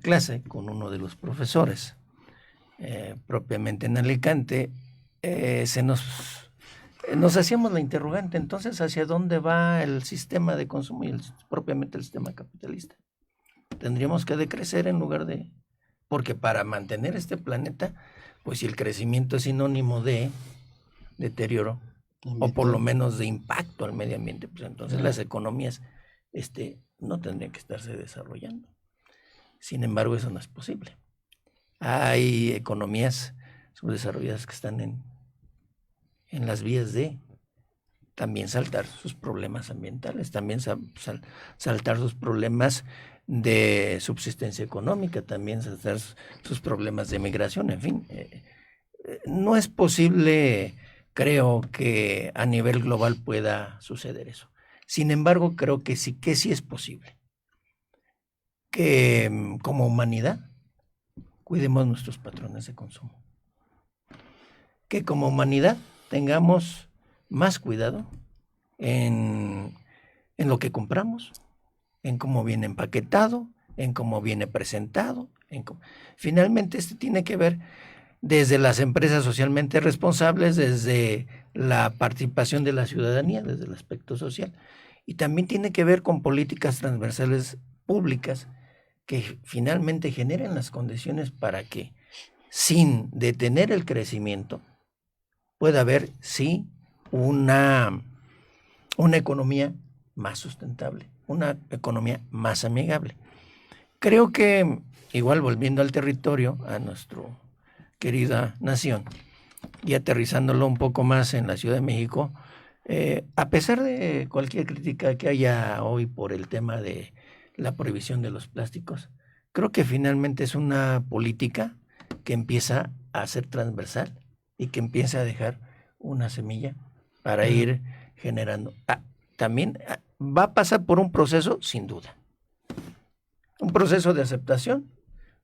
clase con uno de los profesores, propiamente en Alicante, nos hacíamos la interrogante, entonces, ¿hacia dónde va el sistema de consumo y propiamente el sistema capitalista? Tendríamos que decrecer en lugar de... Porque para mantener este planeta, pues si el crecimiento es sinónimo de deterioro, o por lo menos de impacto al medio ambiente, pues entonces las economías no tendrían que estarse desarrollando. Sin embargo, eso no es posible. Hay economías subdesarrolladas que están en las vías de también saltar sus problemas ambientales, también saltar sus problemas de subsistencia económica, también saltar sus problemas de migración, en fin. No es posible, creo, que a nivel global pueda suceder eso. Sin embargo, creo que sí es posible que como humanidad cuidemos nuestros patrones de consumo. Que como humanidad tengamos más cuidado en lo que compramos, en cómo viene empaquetado, en cómo viene presentado. Finalmente, tiene que ver desde las empresas socialmente responsables, desde la participación de la ciudadanía, desde el aspecto social. Y también tiene que ver con políticas transversales públicas que finalmente generen las condiciones para que, sin detener el crecimiento, pueda haber, sí, una economía más sustentable, una economía más amigable. Creo que, igual volviendo al territorio, a nuestra querida nación, y aterrizándolo un poco más en la Ciudad de México, a pesar de cualquier crítica que haya hoy por el tema de la prohibición de los plásticos, creo que finalmente es una política que empieza a ser transversal y que empieza a dejar una semilla para ir generando. También va a pasar por un proceso, sin duda. Un proceso de aceptación,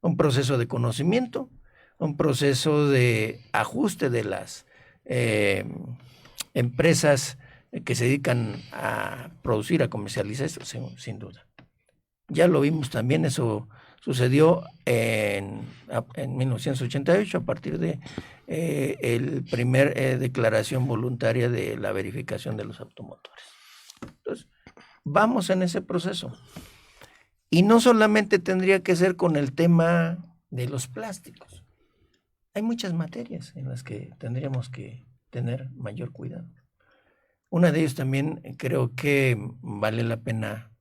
un proceso de conocimiento, un proceso de ajuste de las empresas que se dedican a producir, a comercializar esto, sin duda. Ya lo vimos también, eso sucedió en 1988 a partir de el primer declaración voluntaria de la verificación de los automotores. Entonces, vamos en ese proceso. Y no solamente tendría que ser con el tema de los plásticos. Hay muchas materias en las que tendríamos que tener mayor cuidado. Una de ellas también creo que vale la pena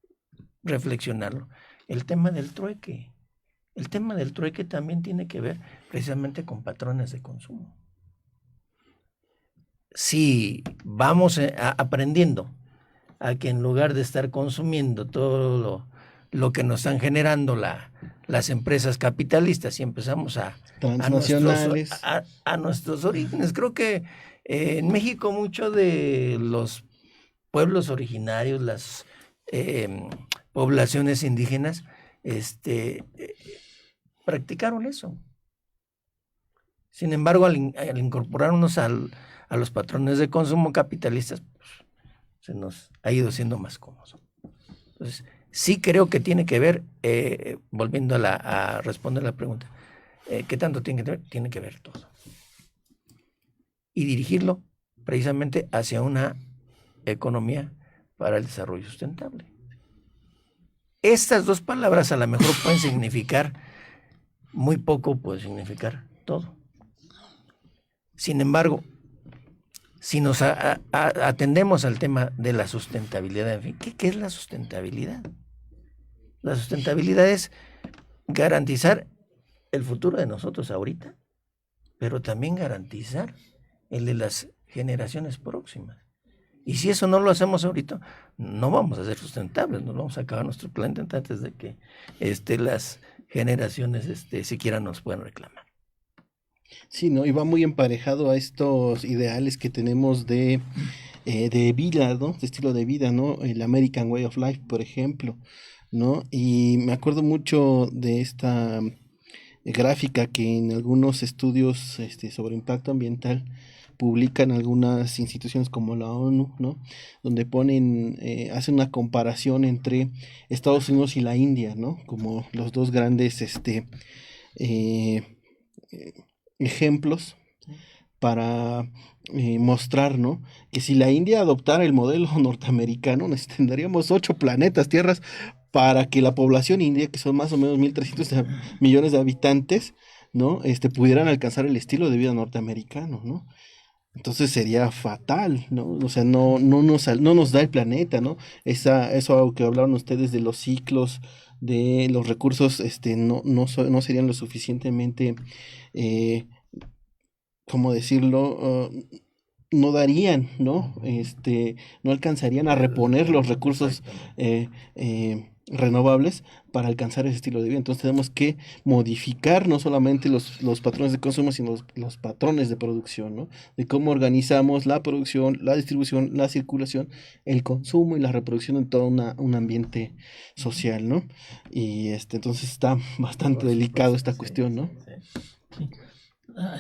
reflexionarlo. El tema del trueque. El tema del trueque también tiene que ver precisamente con patrones de consumo. Si vamos aprendiendo a que en lugar de estar consumiendo todo lo que nos están generando las empresas capitalistas y empezamos transnacionales, a nuestros orígenes, creo que en México mucho de los pueblos originarios, las poblaciones indígenas, practicaron eso. Sin embargo, al incorporarnos a los patrones de consumo capitalistas, pues, se nos ha ido siendo más cómodo. Entonces, sí creo que tiene que ver, volviendo a responder la pregunta, ¿qué tanto tiene que ver? Tiene que ver todo. Y dirigirlo precisamente hacia una economía para el desarrollo sustentable. Estas dos palabras a lo mejor pueden significar muy poco, puede significar todo. Sin embargo, si nos atendemos al tema de la sustentabilidad, en fin, ¿qué es la sustentabilidad? La sustentabilidad es garantizar el futuro de nosotros ahorita, pero también garantizar el de las generaciones próximas. Y si eso no lo hacemos ahorita, no vamos a ser sustentables, nos vamos a acabar nuestro planeta antes de que las generaciones siquiera nos puedan reclamar. Sí, ¿no? Y va muy emparejado a estos ideales que tenemos de vida, ¿no? De estilo de vida, ¿no? El American Way of Life, por ejemplo, ¿no? Y me acuerdo mucho de esta gráfica que en algunos estudios sobre impacto ambiental publican algunas instituciones como la ONU, ¿no? Donde hacen una comparación entre Estados Unidos y la India, ¿no? Como los dos grandes ejemplos para mostrar, ¿no? Que si la India adoptara el modelo norteamericano, necesitaríamos 8 planetas, tierras, para que la población india, que son más o menos 1.300 millones de habitantes, ¿no? Pudieran alcanzar el estilo de vida norteamericano, ¿no? Entonces sería fatal, ¿no? O sea, no nos da el planeta, ¿no? Eso que hablaron ustedes de los ciclos, de los recursos, no serían lo suficientemente, ¿cómo decirlo? No darían, ¿no? No alcanzarían a reponer los recursos renovables para alcanzar ese estilo de vida. Entonces tenemos que modificar no solamente los patrones de consumo, sino los patrones de producción, ¿no? De cómo organizamos la producción, la distribución, la circulación, el consumo y la reproducción en todo un ambiente social, ¿no? Y entonces está bastante delicado esta cuestión, ¿no? Sí.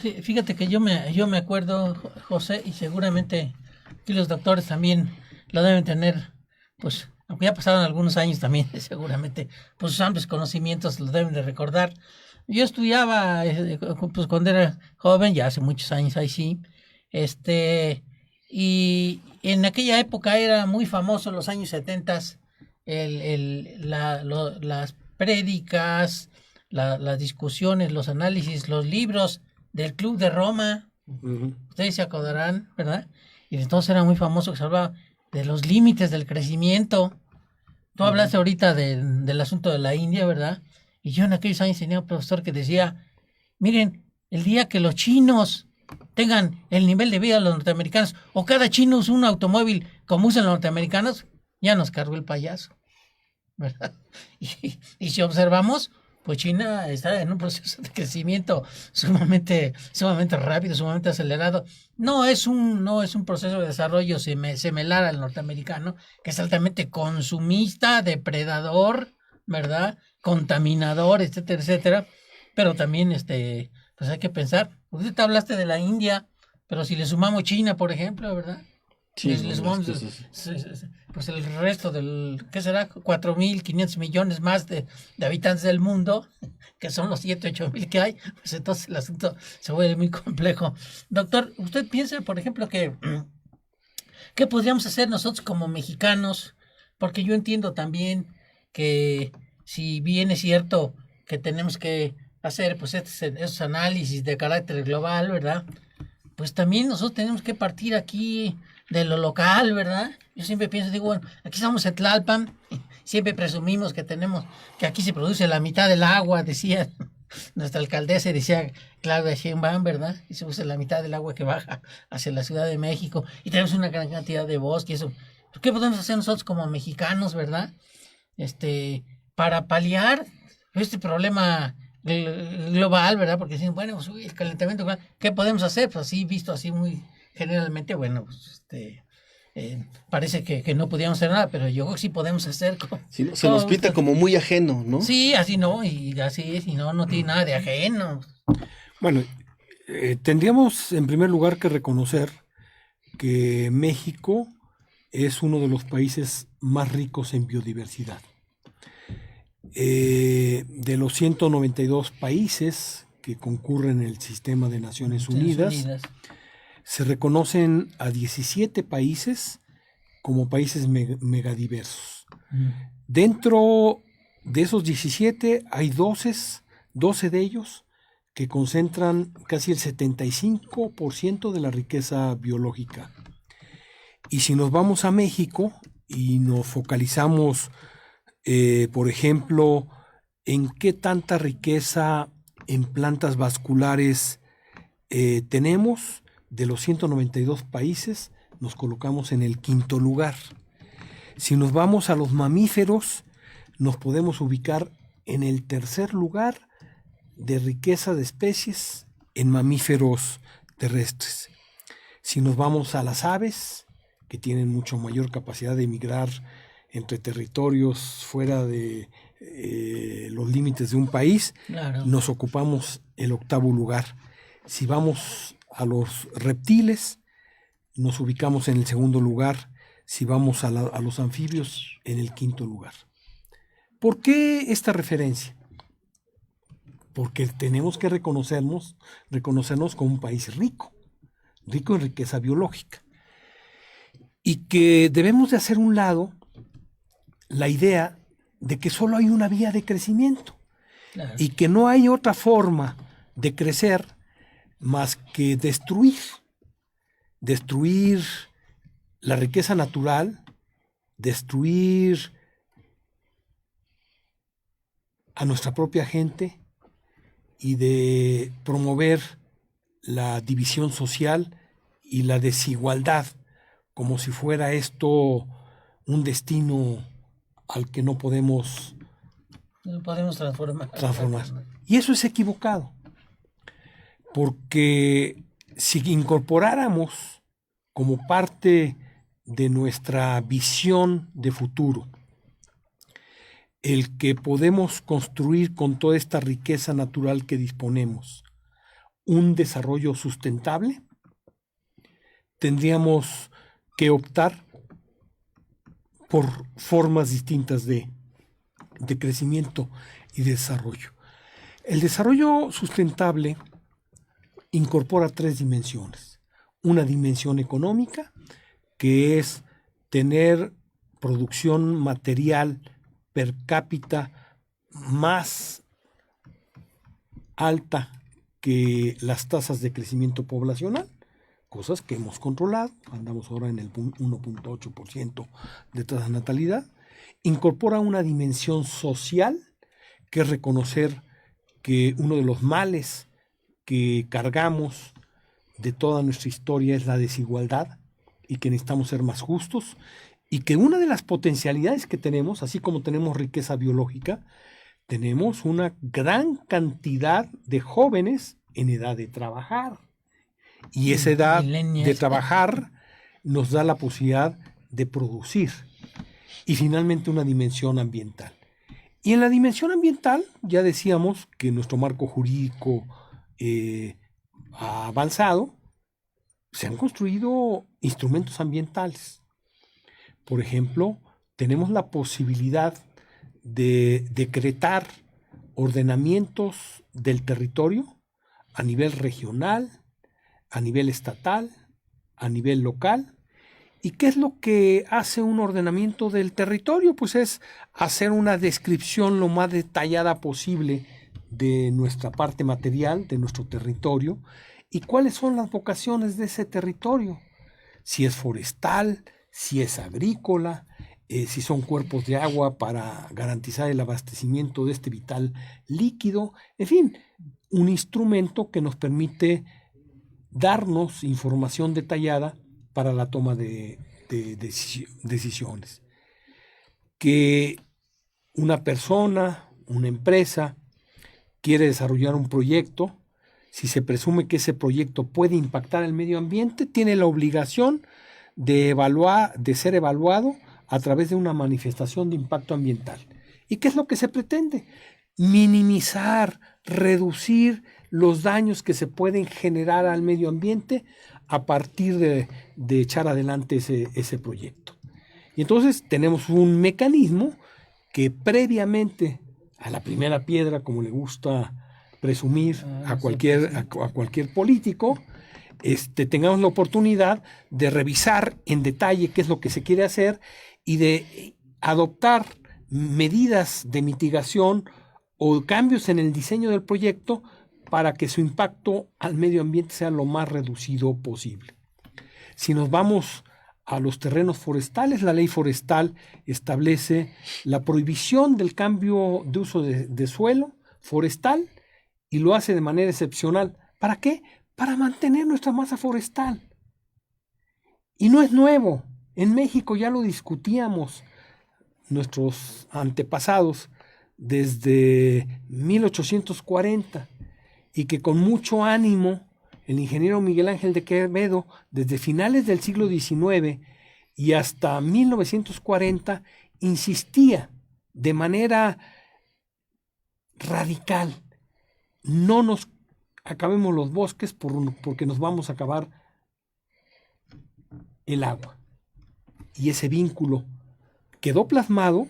Sí, fíjate que yo me acuerdo, José, y seguramente aquí los doctores también lo deben tener, pues, aunque ya pasaron algunos años también, seguramente, pues sus amplios conocimientos lo deben de recordar. Yo estudiaba, pues cuando era joven, ya hace muchos años, ahí sí, y en aquella época era muy famoso, en los años 70, las prédicas, las discusiones, los análisis, los libros del Club de Roma. Uh-huh. Ustedes se acordarán, ¿verdad? Y entonces era muy famoso que se hablaba de los límites del crecimiento. Tú hablaste ahorita del asunto de la India, ¿verdad? Y yo en aquellos años tenía un profesor que decía, miren, el día que los chinos tengan el nivel de vida de los norteamericanos, o cada chino usa un automóvil como usan los norteamericanos, ya nos cargó el payaso, ¿verdad? Y si observamos, pues China está en un proceso de crecimiento sumamente rápido, sumamente acelerado. No es un proceso de desarrollo similar al norteamericano, que es altamente consumista, depredador, ¿verdad? Contaminador, etcétera, etcétera. Pero también, pues hay que pensar. Usted te hablaste de la India, pero si le sumamos China, por ejemplo, ¿verdad? Sí, les sumamos pues el resto ¿qué será? 4.500 millones más de habitantes del mundo, que son los 7-8 que hay, pues entonces el asunto se vuelve muy complejo. Doctor, ¿usted piensa, por ejemplo, que ¿Qué podríamos hacer nosotros como mexicanos? Porque yo entiendo también que si bien es cierto que tenemos que hacer pues esos análisis de carácter global, ¿verdad? Pues también nosotros tenemos que partir aquí de lo local, ¿verdad? Yo siempre pienso, digo, bueno, aquí estamos en Tlalpan, siempre presumimos que aquí se produce la mitad del agua, decía nuestra alcaldesa, decía Claudia Sheinbaum, ¿verdad? Y se usa la mitad del agua que baja hacia la Ciudad de México, y tenemos una gran cantidad de bosque, y eso. ¿Qué podemos hacer nosotros como mexicanos, verdad? Para paliar este problema global, ¿verdad? Porque dicen, bueno, pues, el calentamiento global, ¿qué podemos hacer? Pues así, visto así muy generalmente, bueno, pues, parece que no podíamos hacer nada, pero yo creo que sí podemos hacer. Sí, se nos pinta como muy ajeno, ¿no? Sí, así no, y así es, y no tiene nada de ajeno. Bueno, tendríamos en primer lugar que reconocer que México es uno de los países más ricos en biodiversidad. De los 192 países que concurren en el sistema de Naciones Unidas, se reconocen a 17 países como países megadiversos. Dentro de esos 17 hay 12 de ellos que concentran casi el 75% de la riqueza biológica. Y si nos vamos a México y nos focalizamos, por ejemplo, en qué tanta riqueza en plantas vasculares tenemos, de los 192 países nos colocamos en el 5º lugar. Si nos vamos a los mamíferos, nos podemos ubicar en el 3er lugar de riqueza de especies en mamíferos terrestres. Si nos vamos a las aves, que tienen mucho mayor capacidad de migrar entre territorios fuera de los límites de un país, claro, nos ocupamos el 8º lugar. Si vamos a los reptiles, nos ubicamos en el 2º lugar. Si vamos a los anfibios, en el 5º lugar. ¿Por qué esta referencia? Porque tenemos que reconocernos como un país rico en riqueza biológica. Y que debemos de hacer a un lado la idea de que solo hay una vía de crecimiento, claro, y que no hay otra forma de crecer más que destruir la riqueza natural, destruir a nuestra propia gente y de promover la división social y la desigualdad, como si fuera esto un destino al que no podemos transformar. Y eso es equivocado, porque si incorporáramos como parte de nuestra visión de futuro el que podemos construir con toda esta riqueza natural que disponemos un desarrollo sustentable, tendríamos que optar por formas distintas de crecimiento y desarrollo. El desarrollo sustentable incorpora 3 dimensiones. Una dimensión económica, que es tener producción material per cápita más alta que las tasas de crecimiento poblacional, cosas que hemos controlado, andamos ahora en el 1.8% de tasa de natalidad. Incorpora una dimensión social, que es reconocer que uno de los males que cargamos de toda nuestra historia es la desigualdad y que necesitamos ser más justos, y que una de las potencialidades que tenemos, así como tenemos riqueza biológica, tenemos una gran cantidad de jóvenes en edad de trabajar. Y esa edad de trabajar nos da la posibilidad de producir. Y finalmente una dimensión ambiental. Y en la dimensión ambiental ya decíamos que nuestro marco jurídico ha avanzado. Se han construido instrumentos ambientales. Por ejemplo, tenemos la posibilidad de decretar ordenamientos del territorio a nivel regional, a nivel estatal, a nivel local, ¿Y qué es lo que hace un ordenamiento del territorio? Pues es hacer una descripción lo más detallada posible de nuestra parte material, de nuestro territorio, y cuáles son las vocaciones de ese territorio. Si es forestal, si es agrícola, si son cuerpos de agua para garantizar el abastecimiento de este vital líquido, en fin, un instrumento que nos permite darnos información detallada para la toma de decisiones. Que una persona, una empresa, quiere desarrollar un proyecto, si se presume que ese proyecto puede impactar el medio ambiente, tiene la obligación de ser evaluado a través de una manifestación de impacto ambiental. ¿Y qué es lo que se pretende? Minimizar, reducir los daños que se pueden generar al medio ambiente a partir de echar adelante ese proyecto. Y entonces tenemos un mecanismo que previamente a la primera piedra, como le gusta presumir a cualquier político, tengamos la oportunidad de revisar en detalle qué es lo que se quiere hacer y de adoptar medidas de mitigación o cambios en el diseño del proyecto para que su impacto al medio ambiente sea lo más reducido posible. Si nos vamos a los terrenos forestales, la ley forestal establece la prohibición del cambio de uso de suelo forestal y lo hace de manera excepcional. ¿Para qué? Para mantener nuestra masa forestal. Y no es nuevo. En México ya lo discutíamos nuestros antepasados desde 1840 y que con mucho ánimo el ingeniero Miguel Ángel de Quevedo, desde finales del siglo XIX y hasta 1940, insistía de manera radical: no nos acabemos los bosques porque nos vamos a acabar el agua. Y ese vínculo quedó plasmado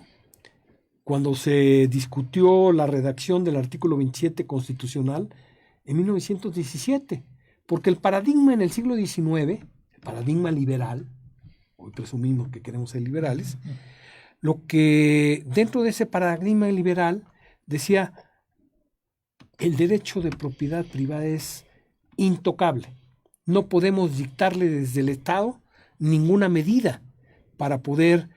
cuando se discutió la redacción del artículo 27 constitucional en 1917, porque el paradigma en el siglo XIX, el paradigma liberal, hoy presumimos que queremos ser liberales, lo que dentro de ese paradigma liberal decía: el derecho de propiedad privada es intocable. No podemos dictarle desde el Estado ninguna medida para poder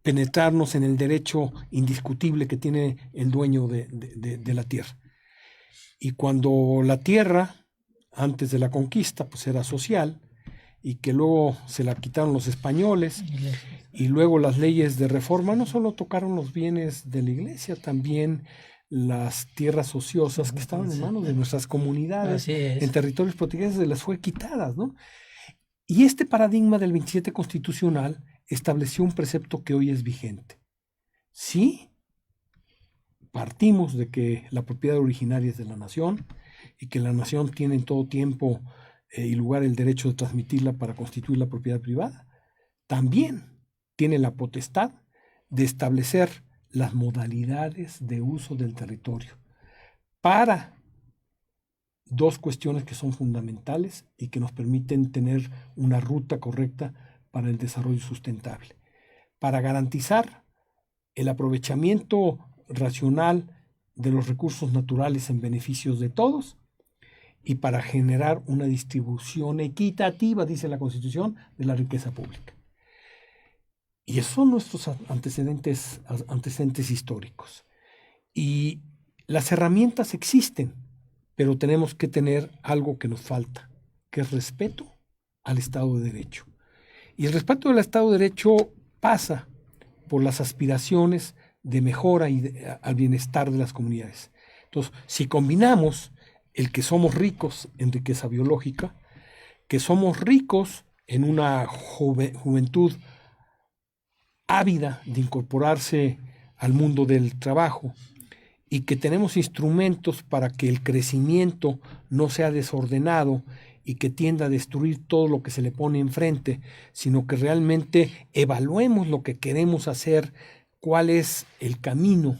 penetrarnos en el derecho indiscutible que tiene el dueño de la tierra. Y cuando la tierra, antes de la conquista, pues era social, y que luego se la quitaron los españoles, y luego las leyes de reforma no solo tocaron los bienes de la iglesia, también las tierras ociosas que estaban en manos de nuestras comunidades en territorios protegidos se les fue quitadas, ¿no? Y este paradigma del 27 constitucional estableció un precepto que hoy es vigente. Sí, partimos de que la propiedad originaria es de la nación y que la nación tiene en todo tiempo y lugar el derecho de transmitirla para constituir la propiedad privada. También tiene la potestad de establecer las modalidades de uso del territorio para dos cuestiones que son fundamentales y que nos permiten tener una ruta correcta para el desarrollo sustentable, para garantizar el aprovechamiento racional de los recursos naturales en beneficios de todos y para generar una distribución equitativa, dice la Constitución, de la riqueza pública. Y esos son nuestros antecedentes históricos. Y las herramientas existen, pero tenemos que tener algo que nos falta, que es respeto al Estado de Derecho. Y el respeto al Estado de Derecho pasa por las aspiraciones de mejora y al bienestar de las comunidades. Entonces, si combinamos el que somos ricos en riqueza biológica, que somos ricos en una juventud ávida de incorporarse al mundo del trabajo, y que tenemos instrumentos para que el crecimiento no sea desordenado y que tienda a destruir todo lo que se le pone enfrente, sino que realmente evaluemos lo que queremos hacer, cuál es el camino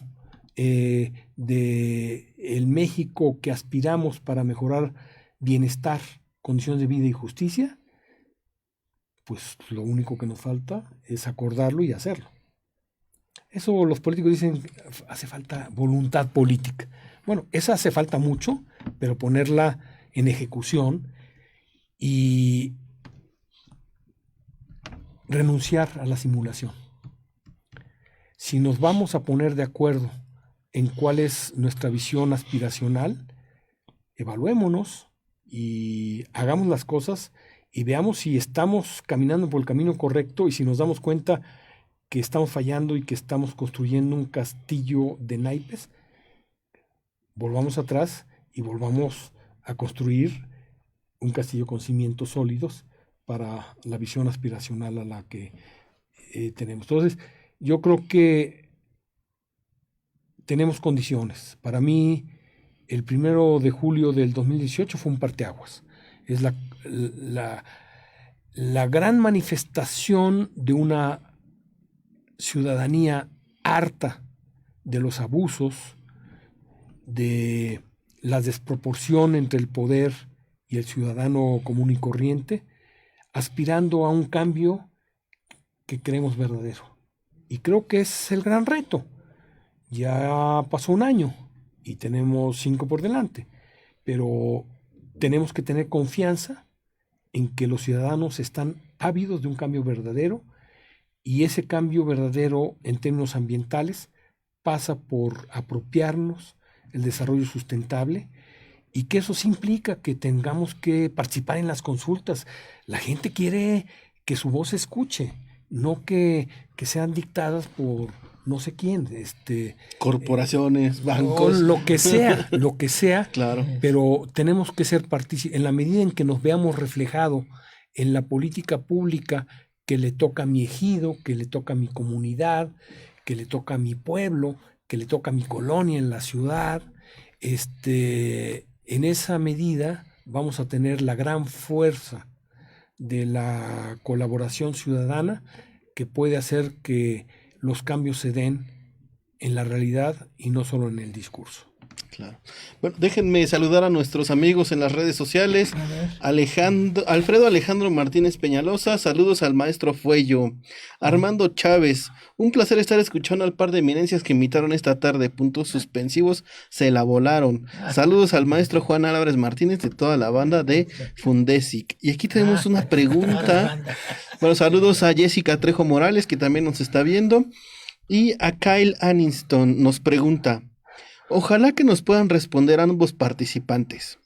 de el México que aspiramos para mejorar bienestar, condiciones de vida y justicia. pues lo único que nos falta es acordarlo y hacerlo. Eso los políticos dicen, hace falta voluntad política. Bueno, esa hace falta mucho, pero ponerla en ejecución y renunciar a la simulación. Si nos vamos a poner de acuerdo en cuál es nuestra visión aspiracional, evaluémonos y hagamos las cosas y veamos si estamos caminando por el camino correcto, y si nos damos cuenta que estamos fallando y que estamos construyendo un castillo de naipes, volvamos atrás y volvamos a construir un castillo con cimientos sólidos para la visión aspiracional a la que tenemos. Entonces, yo creo que tenemos condiciones. Para mí, el 1 de julio del 2018 fue un parteaguas. Es la gran manifestación de una ciudadanía harta de los abusos, de la desproporción entre el poder y el ciudadano común y corriente, aspirando a un cambio que creemos verdadero. Y creo que es el gran reto. Ya pasó un año y tenemos 5 por delante, pero tenemos que tener confianza en que los ciudadanos están ávidos de un cambio verdadero, y ese cambio verdadero en términos ambientales pasa por apropiarnos el desarrollo sustentable, y que eso sí implica que tengamos que participar en las consultas. La gente quiere que su voz se escuche, no que sean dictadas por no sé quién, corporaciones, bancos, lo que sea, claro. Pero tenemos que ser partícipes en la medida en que nos veamos reflejado en la política pública que le toca a mi ejido, que le toca a mi comunidad, que le toca a mi pueblo, que le toca a mi colonia en la ciudad. En esa medida vamos a tener la gran fuerza de la colaboración ciudadana, que puede hacer que los cambios se den en la realidad y no solo en el discurso. Claro. Bueno, déjenme saludar a nuestros amigos en las redes sociales. Alfredo Alejandro Martínez Peñalosa, saludos al maestro Fuello. Armando Chávez, un placer estar escuchando al par de eminencias que invitaron esta tarde. Puntos suspensivos, se la volaron. Saludos al maestro Juan Álvarez Martínez de toda la banda de Fundesic. Y aquí tenemos una pregunta. Bueno, saludos a Jessica Trejo Morales, que también nos está viendo. Y a Kyle Aniston nos pregunta: ojalá que nos puedan responder ambos participantes.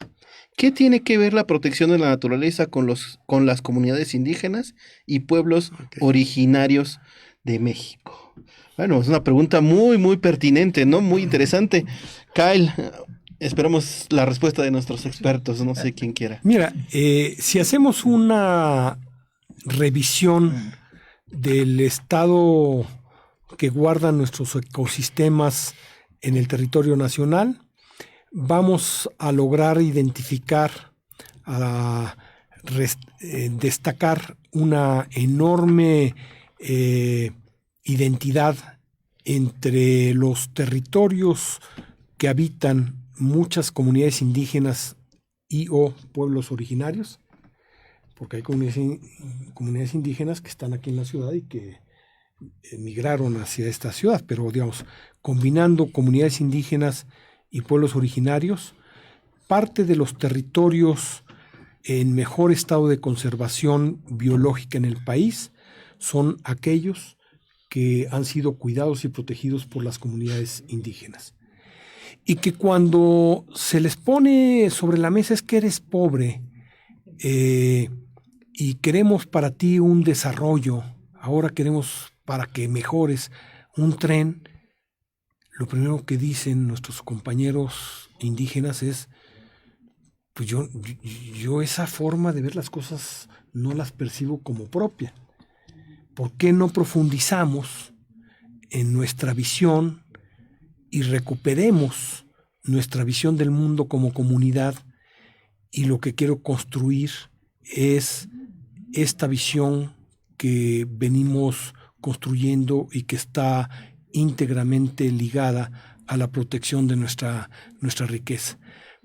¿Qué tiene que ver la protección de la naturaleza con las comunidades indígenas y pueblos originarios de México? Bueno, es una pregunta muy, muy pertinente, ¿no? Muy interesante. Kyle, esperamos la respuesta de nuestros expertos, no sé quién quiera. Mira, si hacemos una revisión del estado que guardan nuestros ecosistemas en el territorio nacional, vamos a lograr identificar, destacar una enorme identidad entre los territorios que habitan muchas comunidades indígenas y o pueblos originarios, porque hay comunidades indígenas que están aquí en la ciudad y que emigraron hacia esta ciudad, pero digamos, combinando comunidades indígenas y pueblos originarios, parte de los territorios en mejor estado de conservación biológica en el país son aquellos que han sido cuidados y protegidos por las comunidades indígenas. Y que cuando se les pone sobre la mesa es que eres pobre y queremos para ti un desarrollo, ahora queremos para que mejores un tren, lo primero que dicen nuestros compañeros indígenas es: pues yo esa forma de ver las cosas no las percibo como propia. ¿Por qué no profundizamos en nuestra visión y recuperemos nuestra visión del mundo como comunidad? Y lo que quiero construir es esta visión que venimos construyendo y que está íntegramente ligada a la protección de nuestra riqueza.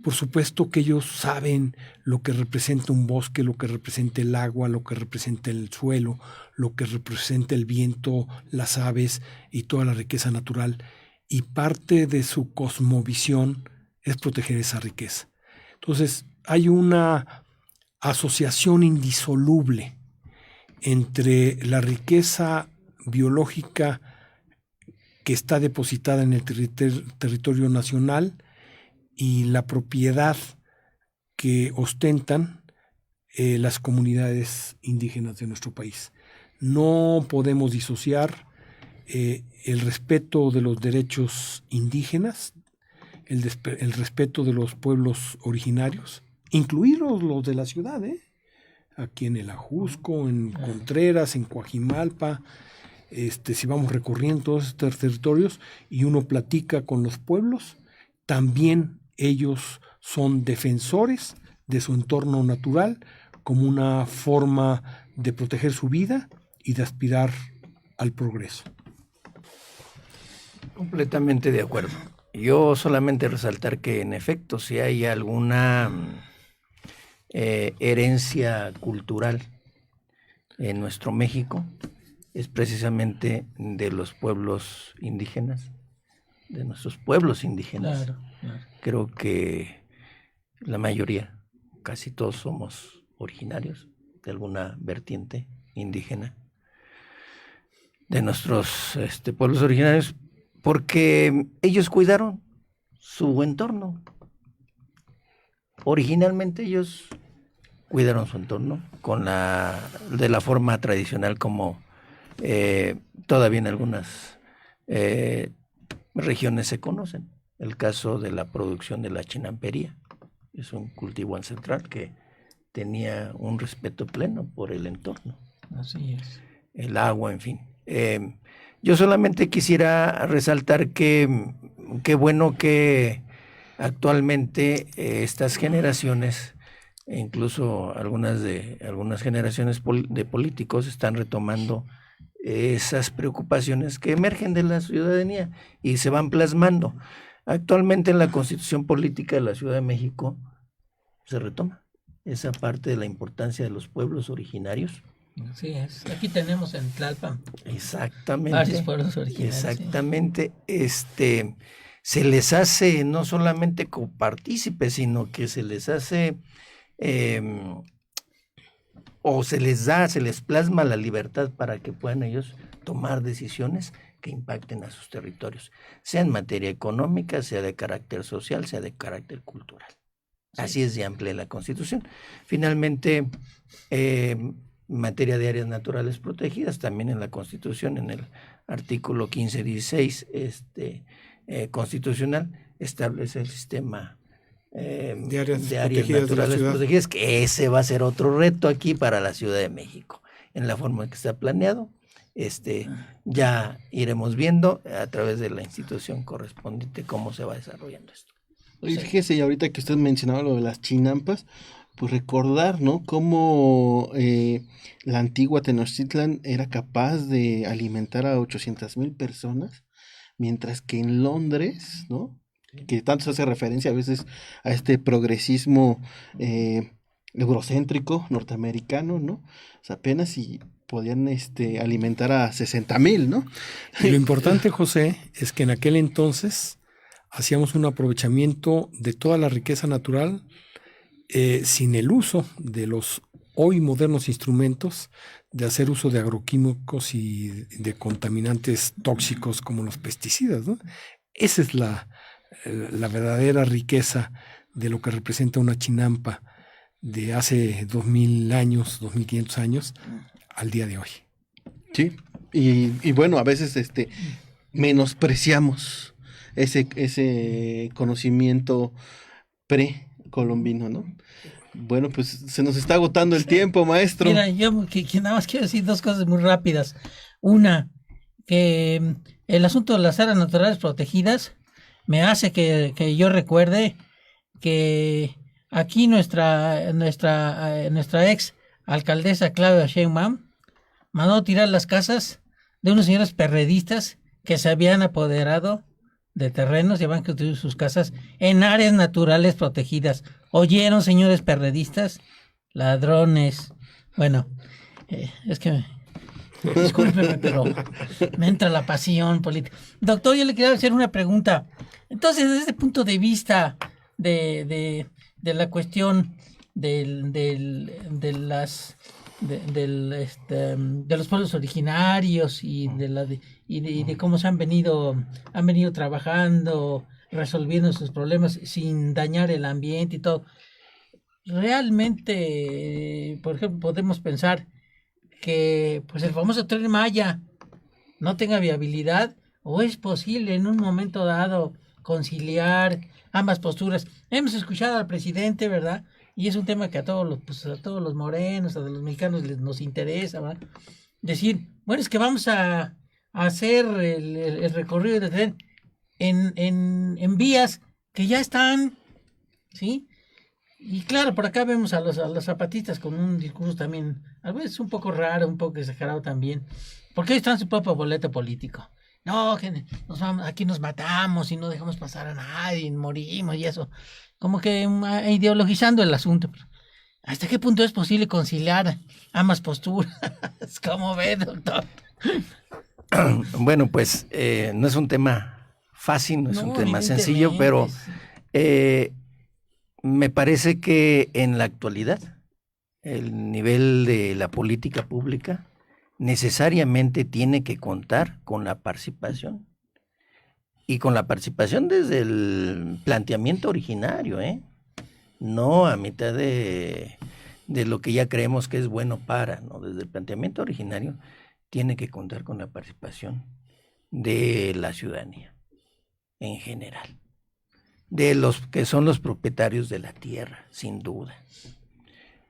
Por supuesto que ellos saben lo que representa un bosque, lo que representa el agua, lo que representa el suelo, lo que representa el viento, las aves y toda la riqueza natural. Y parte de su cosmovisión es proteger esa riqueza. Entonces, hay una asociación indisoluble entre la riqueza biológica que está depositada en el territorio nacional y la propiedad que ostentan las comunidades indígenas de nuestro país. No podemos disociar el respeto de los derechos indígenas, el respeto de los pueblos originarios, incluidos los de la ciudad, aquí en el Ajusco, en Contreras, en Coajimalpa. Si vamos recorriendo todos estos territorios y uno platica con los pueblos, también ellos son defensores de su entorno natural como una forma de proteger su vida y de aspirar al progreso. Completamente de acuerdo. Yo solamente resaltar que en efecto si hay alguna herencia cultural en nuestro México, es precisamente de los pueblos indígenas, de nuestros pueblos indígenas. Claro, claro. Creo que la mayoría, casi todos somos originarios de alguna vertiente indígena, de nuestros pueblos originarios, porque ellos cuidaron su entorno. Originalmente ellos cuidaron su entorno de la forma tradicional como todavía en algunas regiones se conocen. El caso de la producción de la chinampería. Es un cultivo ancestral que tenía un respeto pleno por el entorno. Así es. El agua, en fin. Yo solamente quisiera resaltar que qué bueno que actualmente estas generaciones, incluso algunas generaciones de políticos, están retomando esas preocupaciones que emergen de la ciudadanía y se van plasmando. Actualmente en la Constitución Política de la Ciudad de México se retoma esa parte de la importancia de los pueblos originarios. Así es. Aquí tenemos en Tlalpan Exactamente. varios pueblos originarios. Exactamente. Sí. Se les hace no solamente copartícipes, sino que se les hace se les plasma la libertad para que puedan ellos tomar decisiones que impacten a sus territorios, sea en materia económica, sea de carácter social, sea de carácter cultural. Sí. Así es de amplia la Constitución. Finalmente, en materia de áreas naturales protegidas, también en la Constitución, en el artículo 15-16 constitucional, establece el sistema de áreas naturales protegidas, que ese va a ser otro reto aquí para la Ciudad de México. En la forma en que está planeado, ya iremos viendo a través de la institución correspondiente cómo se va desarrollando esto. Oye, fíjese, y ahorita que usted mencionaba lo de las chinampas, pues recordar, ¿no? Cómo la antigua Tenochtitlan era capaz de alimentar a 800,000 personas, mientras que en Londres, ¿no? Que tanto se hace referencia a veces a este progresismo eurocéntrico norteamericano, ¿no? O sea, apenas si podían alimentar a 60,000, ¿no? Y lo importante, José, es que en aquel entonces hacíamos un aprovechamiento de toda la riqueza natural sin el uso de los hoy modernos instrumentos de hacer uso de agroquímicos y de contaminantes tóxicos como los pesticidas, ¿no? Esa es la verdadera riqueza de lo que representa una chinampa de hace 2,000 años, 2,500 años al día de hoy. Sí, y bueno, a veces menospreciamos ese conocimiento precolombino, ¿no? Bueno, pues se nos está agotando el tiempo, maestro. Mira, yo que nada más quiero decir dos cosas muy rápidas. Una, que el asunto de las áreas naturales protegidas me hace que yo recuerde que aquí nuestra ex alcaldesa Claudia Sheinbaum mandó tirar las casas de unos señores perredistas que se habían apoderado de terrenos y van a construir sus casas en áreas naturales protegidas. ¿Oyeron, señores perredistas? Ladrones. Bueno, es que discúlpeme, pero me entra la pasión política. Doctor, yo le quería hacer una pregunta. Entonces, desde este punto de vista de la cuestión de los pueblos originarios y de cómo se han venido trabajando, resolviendo sus problemas sin dañar el ambiente y todo. Realmente, por ejemplo, podemos pensar que pues el famoso Tren Maya no tenga viabilidad, o es posible en un momento dado conciliar ambas posturas. Hemos escuchado al presidente, ¿verdad? Y es un tema que a todos los morenos, a los mexicanos nos interesa, ¿verdad? Decir, bueno, es que vamos a hacer el recorrido del tren en vías que ya están, ¿sí? Y claro, por acá vemos a los zapatistas con un discurso también, a veces un poco raro, un poco exagerado también, porque ellos están en su propio boleto político. No, que aquí nos matamos y no dejamos pasar a nadie, morimos y eso. Como que ideologizando el asunto. ¿Hasta qué punto es posible conciliar ambas posturas? ¿Cómo ve, doctor? Bueno, pues no es un tema fácil, no es un tema sencillo, pero me parece que en la actualidad el nivel de la política pública necesariamente tiene que contar con la participación. Y con la participación desde el planteamiento originario, no a mitad de lo que ya creemos que es bueno para, ¿no? Desde el planteamiento originario tiene que contar con la participación de la ciudadanía en general, de los que son los propietarios de la tierra, sin duda,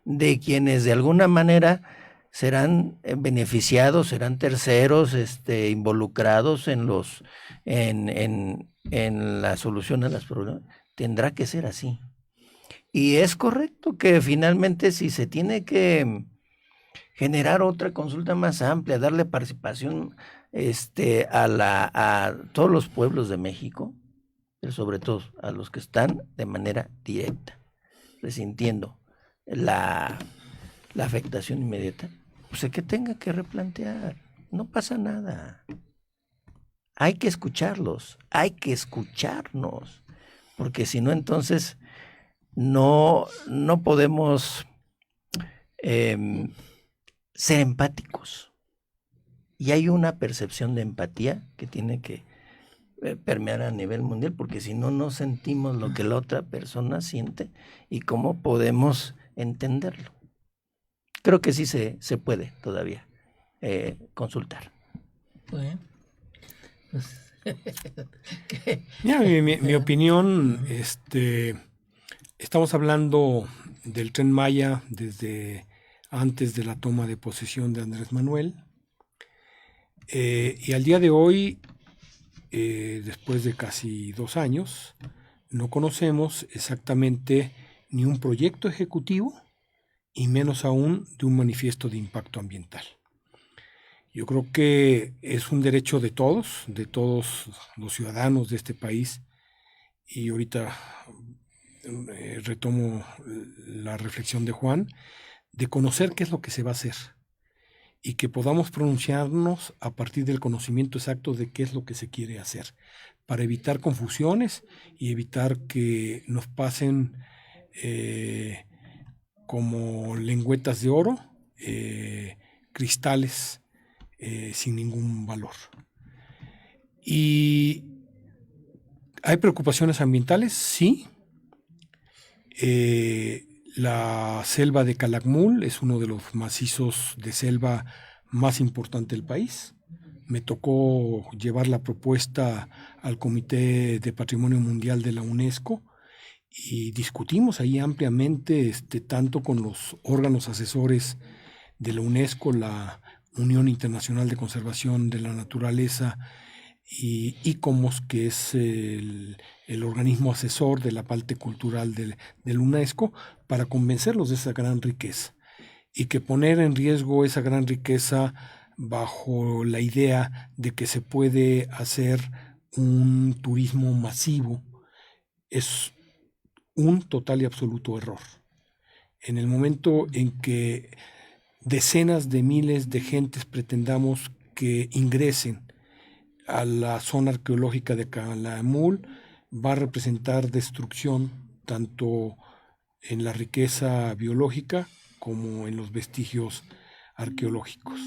de quienes de alguna manera serán beneficiados, serán terceros involucrados en la solución de los problemas. Tendrá que ser así. Y es correcto que finalmente si se tiene que generar otra consulta más amplia, darle participación a todos los pueblos de México, pero sobre todo a los que están de manera directa, resintiendo la afectación inmediata, pues que tenga que replantear, no pasa nada. Hay que escucharlos, hay que escucharnos, porque si no, entonces no podemos ser empáticos. Y hay una percepción de empatía que tiene que permear a nivel mundial, porque si no, no sentimos lo que la otra persona siente y cómo podemos entenderlo. Creo que sí se puede todavía consultar. Bueno, pues, Mira, mi opinión, estamos hablando del Tren Maya desde antes de la toma de posesión de Andrés Manuel, y al día de hoy, después de casi 2 años, no conocemos exactamente ni un proyecto ejecutivo y menos aún de un manifiesto de impacto ambiental. Yo creo que es un derecho de todos los ciudadanos de este país, y ahorita retomo la reflexión de Juan, de conocer qué es lo que se va a hacer y que podamos pronunciarnos a partir del conocimiento exacto de qué es lo que se quiere hacer, para evitar confusiones y evitar que nos pasen como lengüetas de oro, cristales sin ningún valor. ¿Y hay preocupaciones ambientales? Sí. La selva de Calakmul es uno de los macizos de selva más importantes del país. Me tocó llevar la propuesta al Comité de Patrimonio Mundial de la UNESCO y discutimos ahí ampliamente, tanto con los órganos asesores de la UNESCO, la Unión Internacional de Conservación de la Naturaleza, y ICOMOS, que es el organismo asesor de la parte cultural del UNESCO, para convencerlos de esa gran riqueza, y que poner en riesgo esa gran riqueza bajo la idea de que se puede hacer un turismo masivo, es un total y absoluto error. En el momento en que decenas de miles de gentes pretendamos que ingresen a la zona arqueológica de Calakmul, va a representar destrucción tanto en la riqueza biológica como en los vestigios arqueológicos.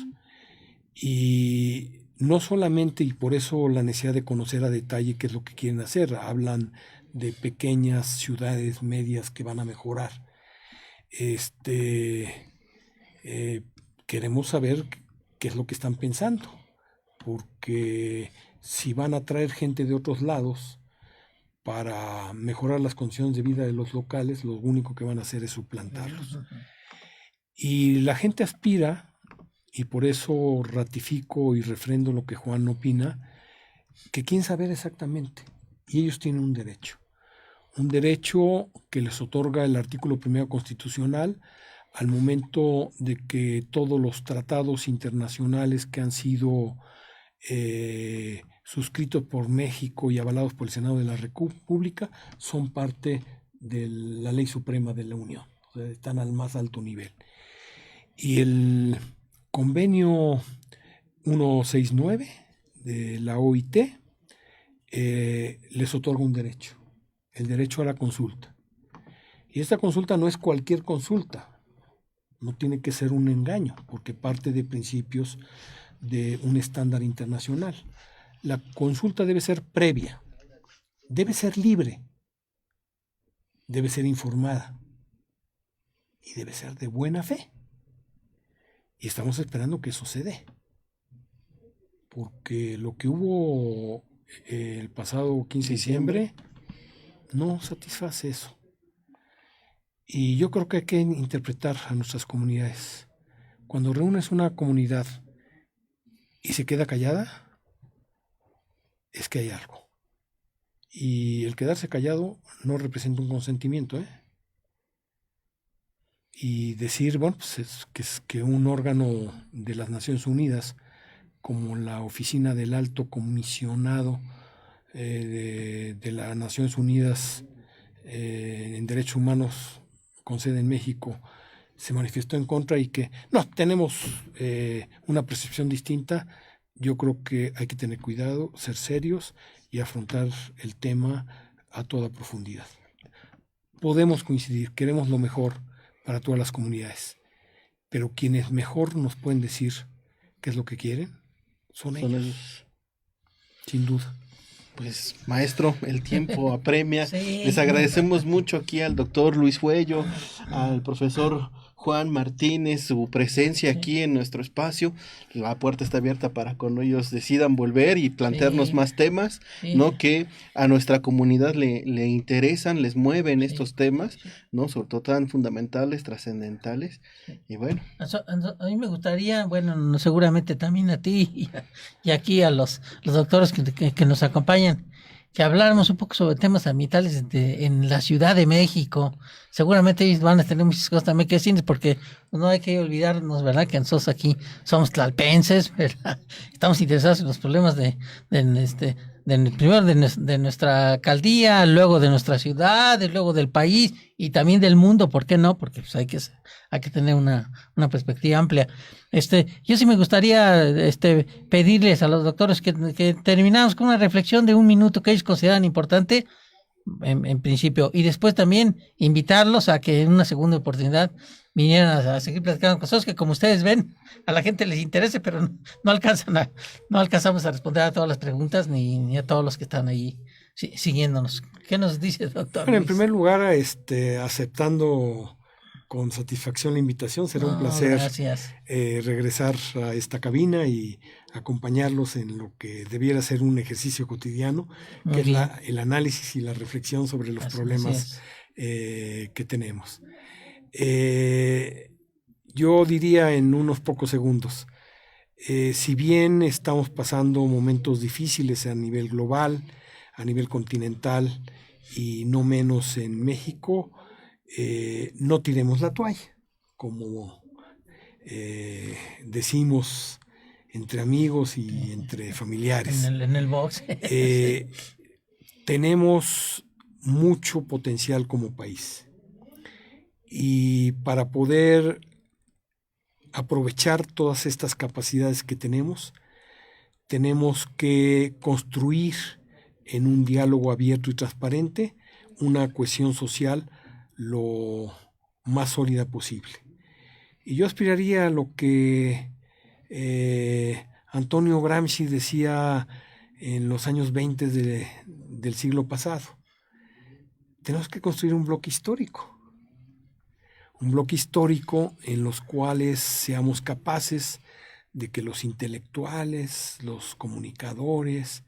Y no solamente, y por eso la necesidad de conocer a detalle qué es lo que quieren hacer, hablan de pequeñas ciudades medias que van a mejorar. Queremos saber qué es lo que están pensando, porque si van a traer gente de otros lados para mejorar las condiciones de vida de los locales, lo único que van a hacer es suplantarlos. Y la gente aspira, y por eso ratifico y refrendo lo que Juan opina, que quieren saber exactamente, y ellos tienen un derecho que les otorga el artículo 1 constitucional al momento de que todos los tratados internacionales que han sido suscritos por México y avalados por el Senado de la República son parte de la ley suprema de la Unión, o sea, están al más alto nivel. Y el convenio 169 de la OIT les otorga un derecho, el derecho a la consulta. Y esta consulta no es cualquier consulta, no tiene que ser un engaño, porque parte de principios de un estándar internacional. La consulta debe ser previa, debe ser libre, debe ser informada y debe ser de buena fe. Y estamos esperando que eso se dé, porque lo que hubo el pasado 15 de diciembre no satisface eso. Y yo creo que hay que interpretar a nuestras comunidades. Cuando reúnes una comunidad y se queda callada, es que hay algo. Y el quedarse callado no representa un consentimiento, ¿eh? Y decir, bueno, pues es que un órgano de las Naciones Unidas, como la Oficina del Alto Comisionado de las Naciones Unidas en Derechos Humanos, con sede en México, se manifestó en contra y que no, tenemos una percepción distinta. Yo creo que hay que tener cuidado, ser serios y afrontar el tema a toda profundidad. Podemos coincidir, queremos lo mejor para todas las comunidades, pero quienes mejor nos pueden decir qué es lo que quieren son ellos. Sin duda. Pues, maestro, el tiempo apremia. Sí. Les agradecemos mucho aquí al doctor Luis Fuello, al profesor Juan Martínez, su presencia aquí en nuestro espacio. La puerta está abierta para cuando ellos decidan volver y plantearnos más temas, ¿no? Que a nuestra comunidad le interesan, les mueven estos temas, ¿no? Sobre todo tan fundamentales, trascendentales. Y bueno. A mí me gustaría, bueno, seguramente también a ti y aquí a los doctores que nos acompañan, que habláramos un poco sobre temas ambientales en la Ciudad de México. Seguramente ellos van a tener muchas cosas también que decir, porque no hay que olvidarnos, ¿verdad?, que nosotros aquí somos tlalpenses, ¿verdad? Estamos interesados en los problemas primero de nuestra alcaldía, luego de nuestra ciudad, luego del país y también del mundo. ¿Por qué no? Porque pues, hay que tener una perspectiva amplia. Yo sí me gustaría pedirles a los doctores que terminamos con una reflexión de 1 minuto que ellos consideran importante en principio, y después también invitarlos a que en una segunda oportunidad vinieran a seguir platicando con nosotros, que como ustedes ven, a la gente les interesa, pero no alcanzamos a responder a todas las preguntas ni a todos los que están ahí siguiéndonos. ¿Qué nos dice, doctor? Bueno, en primer lugar, aceptando con satisfacción la invitación, será un placer regresar a esta cabina y acompañarlos en lo que debiera ser un ejercicio cotidiano, que es el análisis y la reflexión sobre los problemas que tenemos. Yo diría en unos pocos segundos, si bien estamos pasando momentos difíciles a nivel global, a nivel continental y no menos en México, no tiremos la toalla, como decimos entre amigos y entre familiares. En el box. Tenemos mucho potencial como país. Y para poder aprovechar todas estas capacidades que tenemos que construir en un diálogo abierto y transparente una cohesión social lo más sólida posible. Y yo aspiraría a lo que Antonio Gramsci decía en los años 20 del siglo pasado. Tenemos que construir un bloque histórico en los cuales seamos capaces de que los intelectuales, los comunicadores,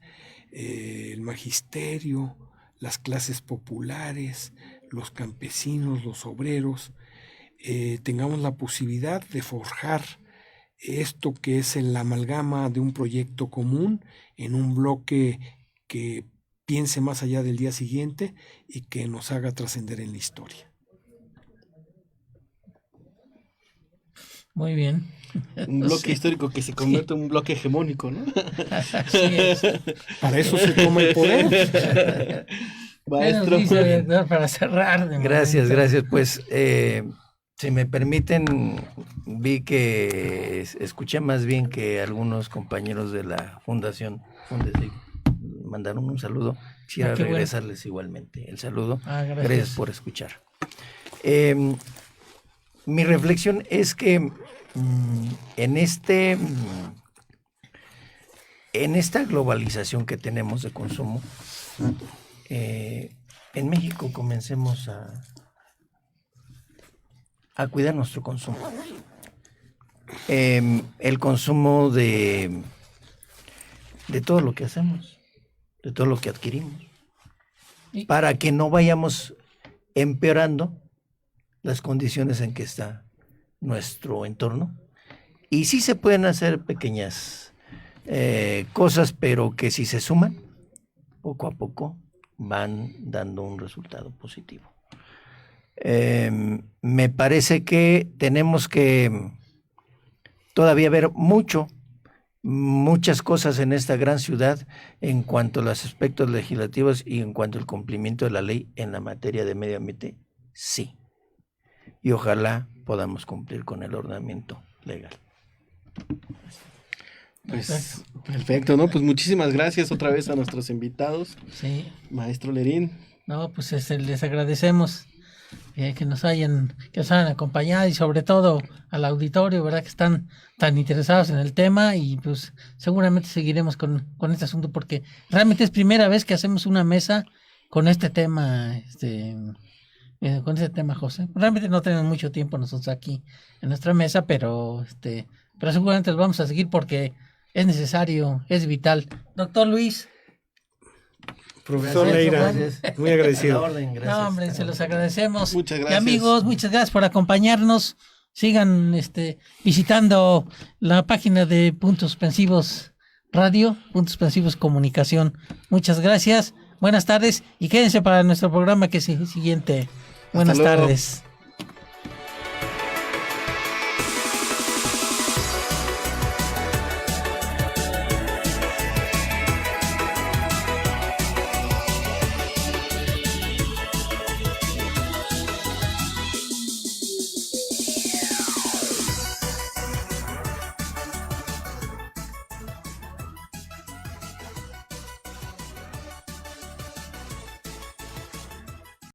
el magisterio, las clases populares, los campesinos, los obreros, tengamos la posibilidad de forjar esto que es la amalgama de un proyecto común en un bloque que piense más allá del día siguiente y que nos haga trascender en la historia. Muy bien. Un bloque histórico que se convierte en un bloque hegemónico, ¿no? Así es. Para eso se toma el poder. Maestro. Dice, para cerrar. Gracias. Pues, si me permiten, vi que escuché más bien que algunos compañeros de la Fundación Fundesic mandaron un saludo. Quisiera regresarles igualmente el saludo. Gracias por escuchar. Mi reflexión es que en esta globalización que tenemos de consumo, en México comencemos a cuidar nuestro consumo. El consumo de todo lo que hacemos, de todo lo que adquirimos, para que no vayamos empeorando las condiciones en que está nuestro entorno. Y sí se pueden hacer pequeñas cosas, pero que si se suman, poco a poco van dando un resultado positivo. Me parece que tenemos que todavía ver muchas cosas en esta gran ciudad en cuanto a los aspectos legislativos y en cuanto al cumplimiento de la ley en la materia de medio ambiente, sí. Y ojalá podamos cumplir con el ordenamiento legal. Pues perfecto, ¿no? Pues muchísimas gracias otra vez a nuestros invitados. Sí. Maestro Lerín. No, pues les agradecemos que nos hayan acompañado y sobre todo al auditorio, ¿verdad? Que están tan interesados en el tema y pues seguramente seguiremos con este asunto porque realmente es primera vez que hacemos una mesa con este tema, José. Realmente no tenemos mucho tiempo nosotros aquí en nuestra mesa, pero seguramente lo vamos a seguir porque es necesario, es vital. Doctor Luis. Profesor Leira, muy agradecido. Gracias. No, hombre, se los agradecemos. Muchas Y gracias. amigos, muchas gracias por acompañarnos. Sigan visitando la página de Puntos Suspensivos Radio, Puntos Suspensivos Comunicación. Muchas gracias. Buenas tardes y quédense para nuestro programa que es el siguiente. Buenas tardes.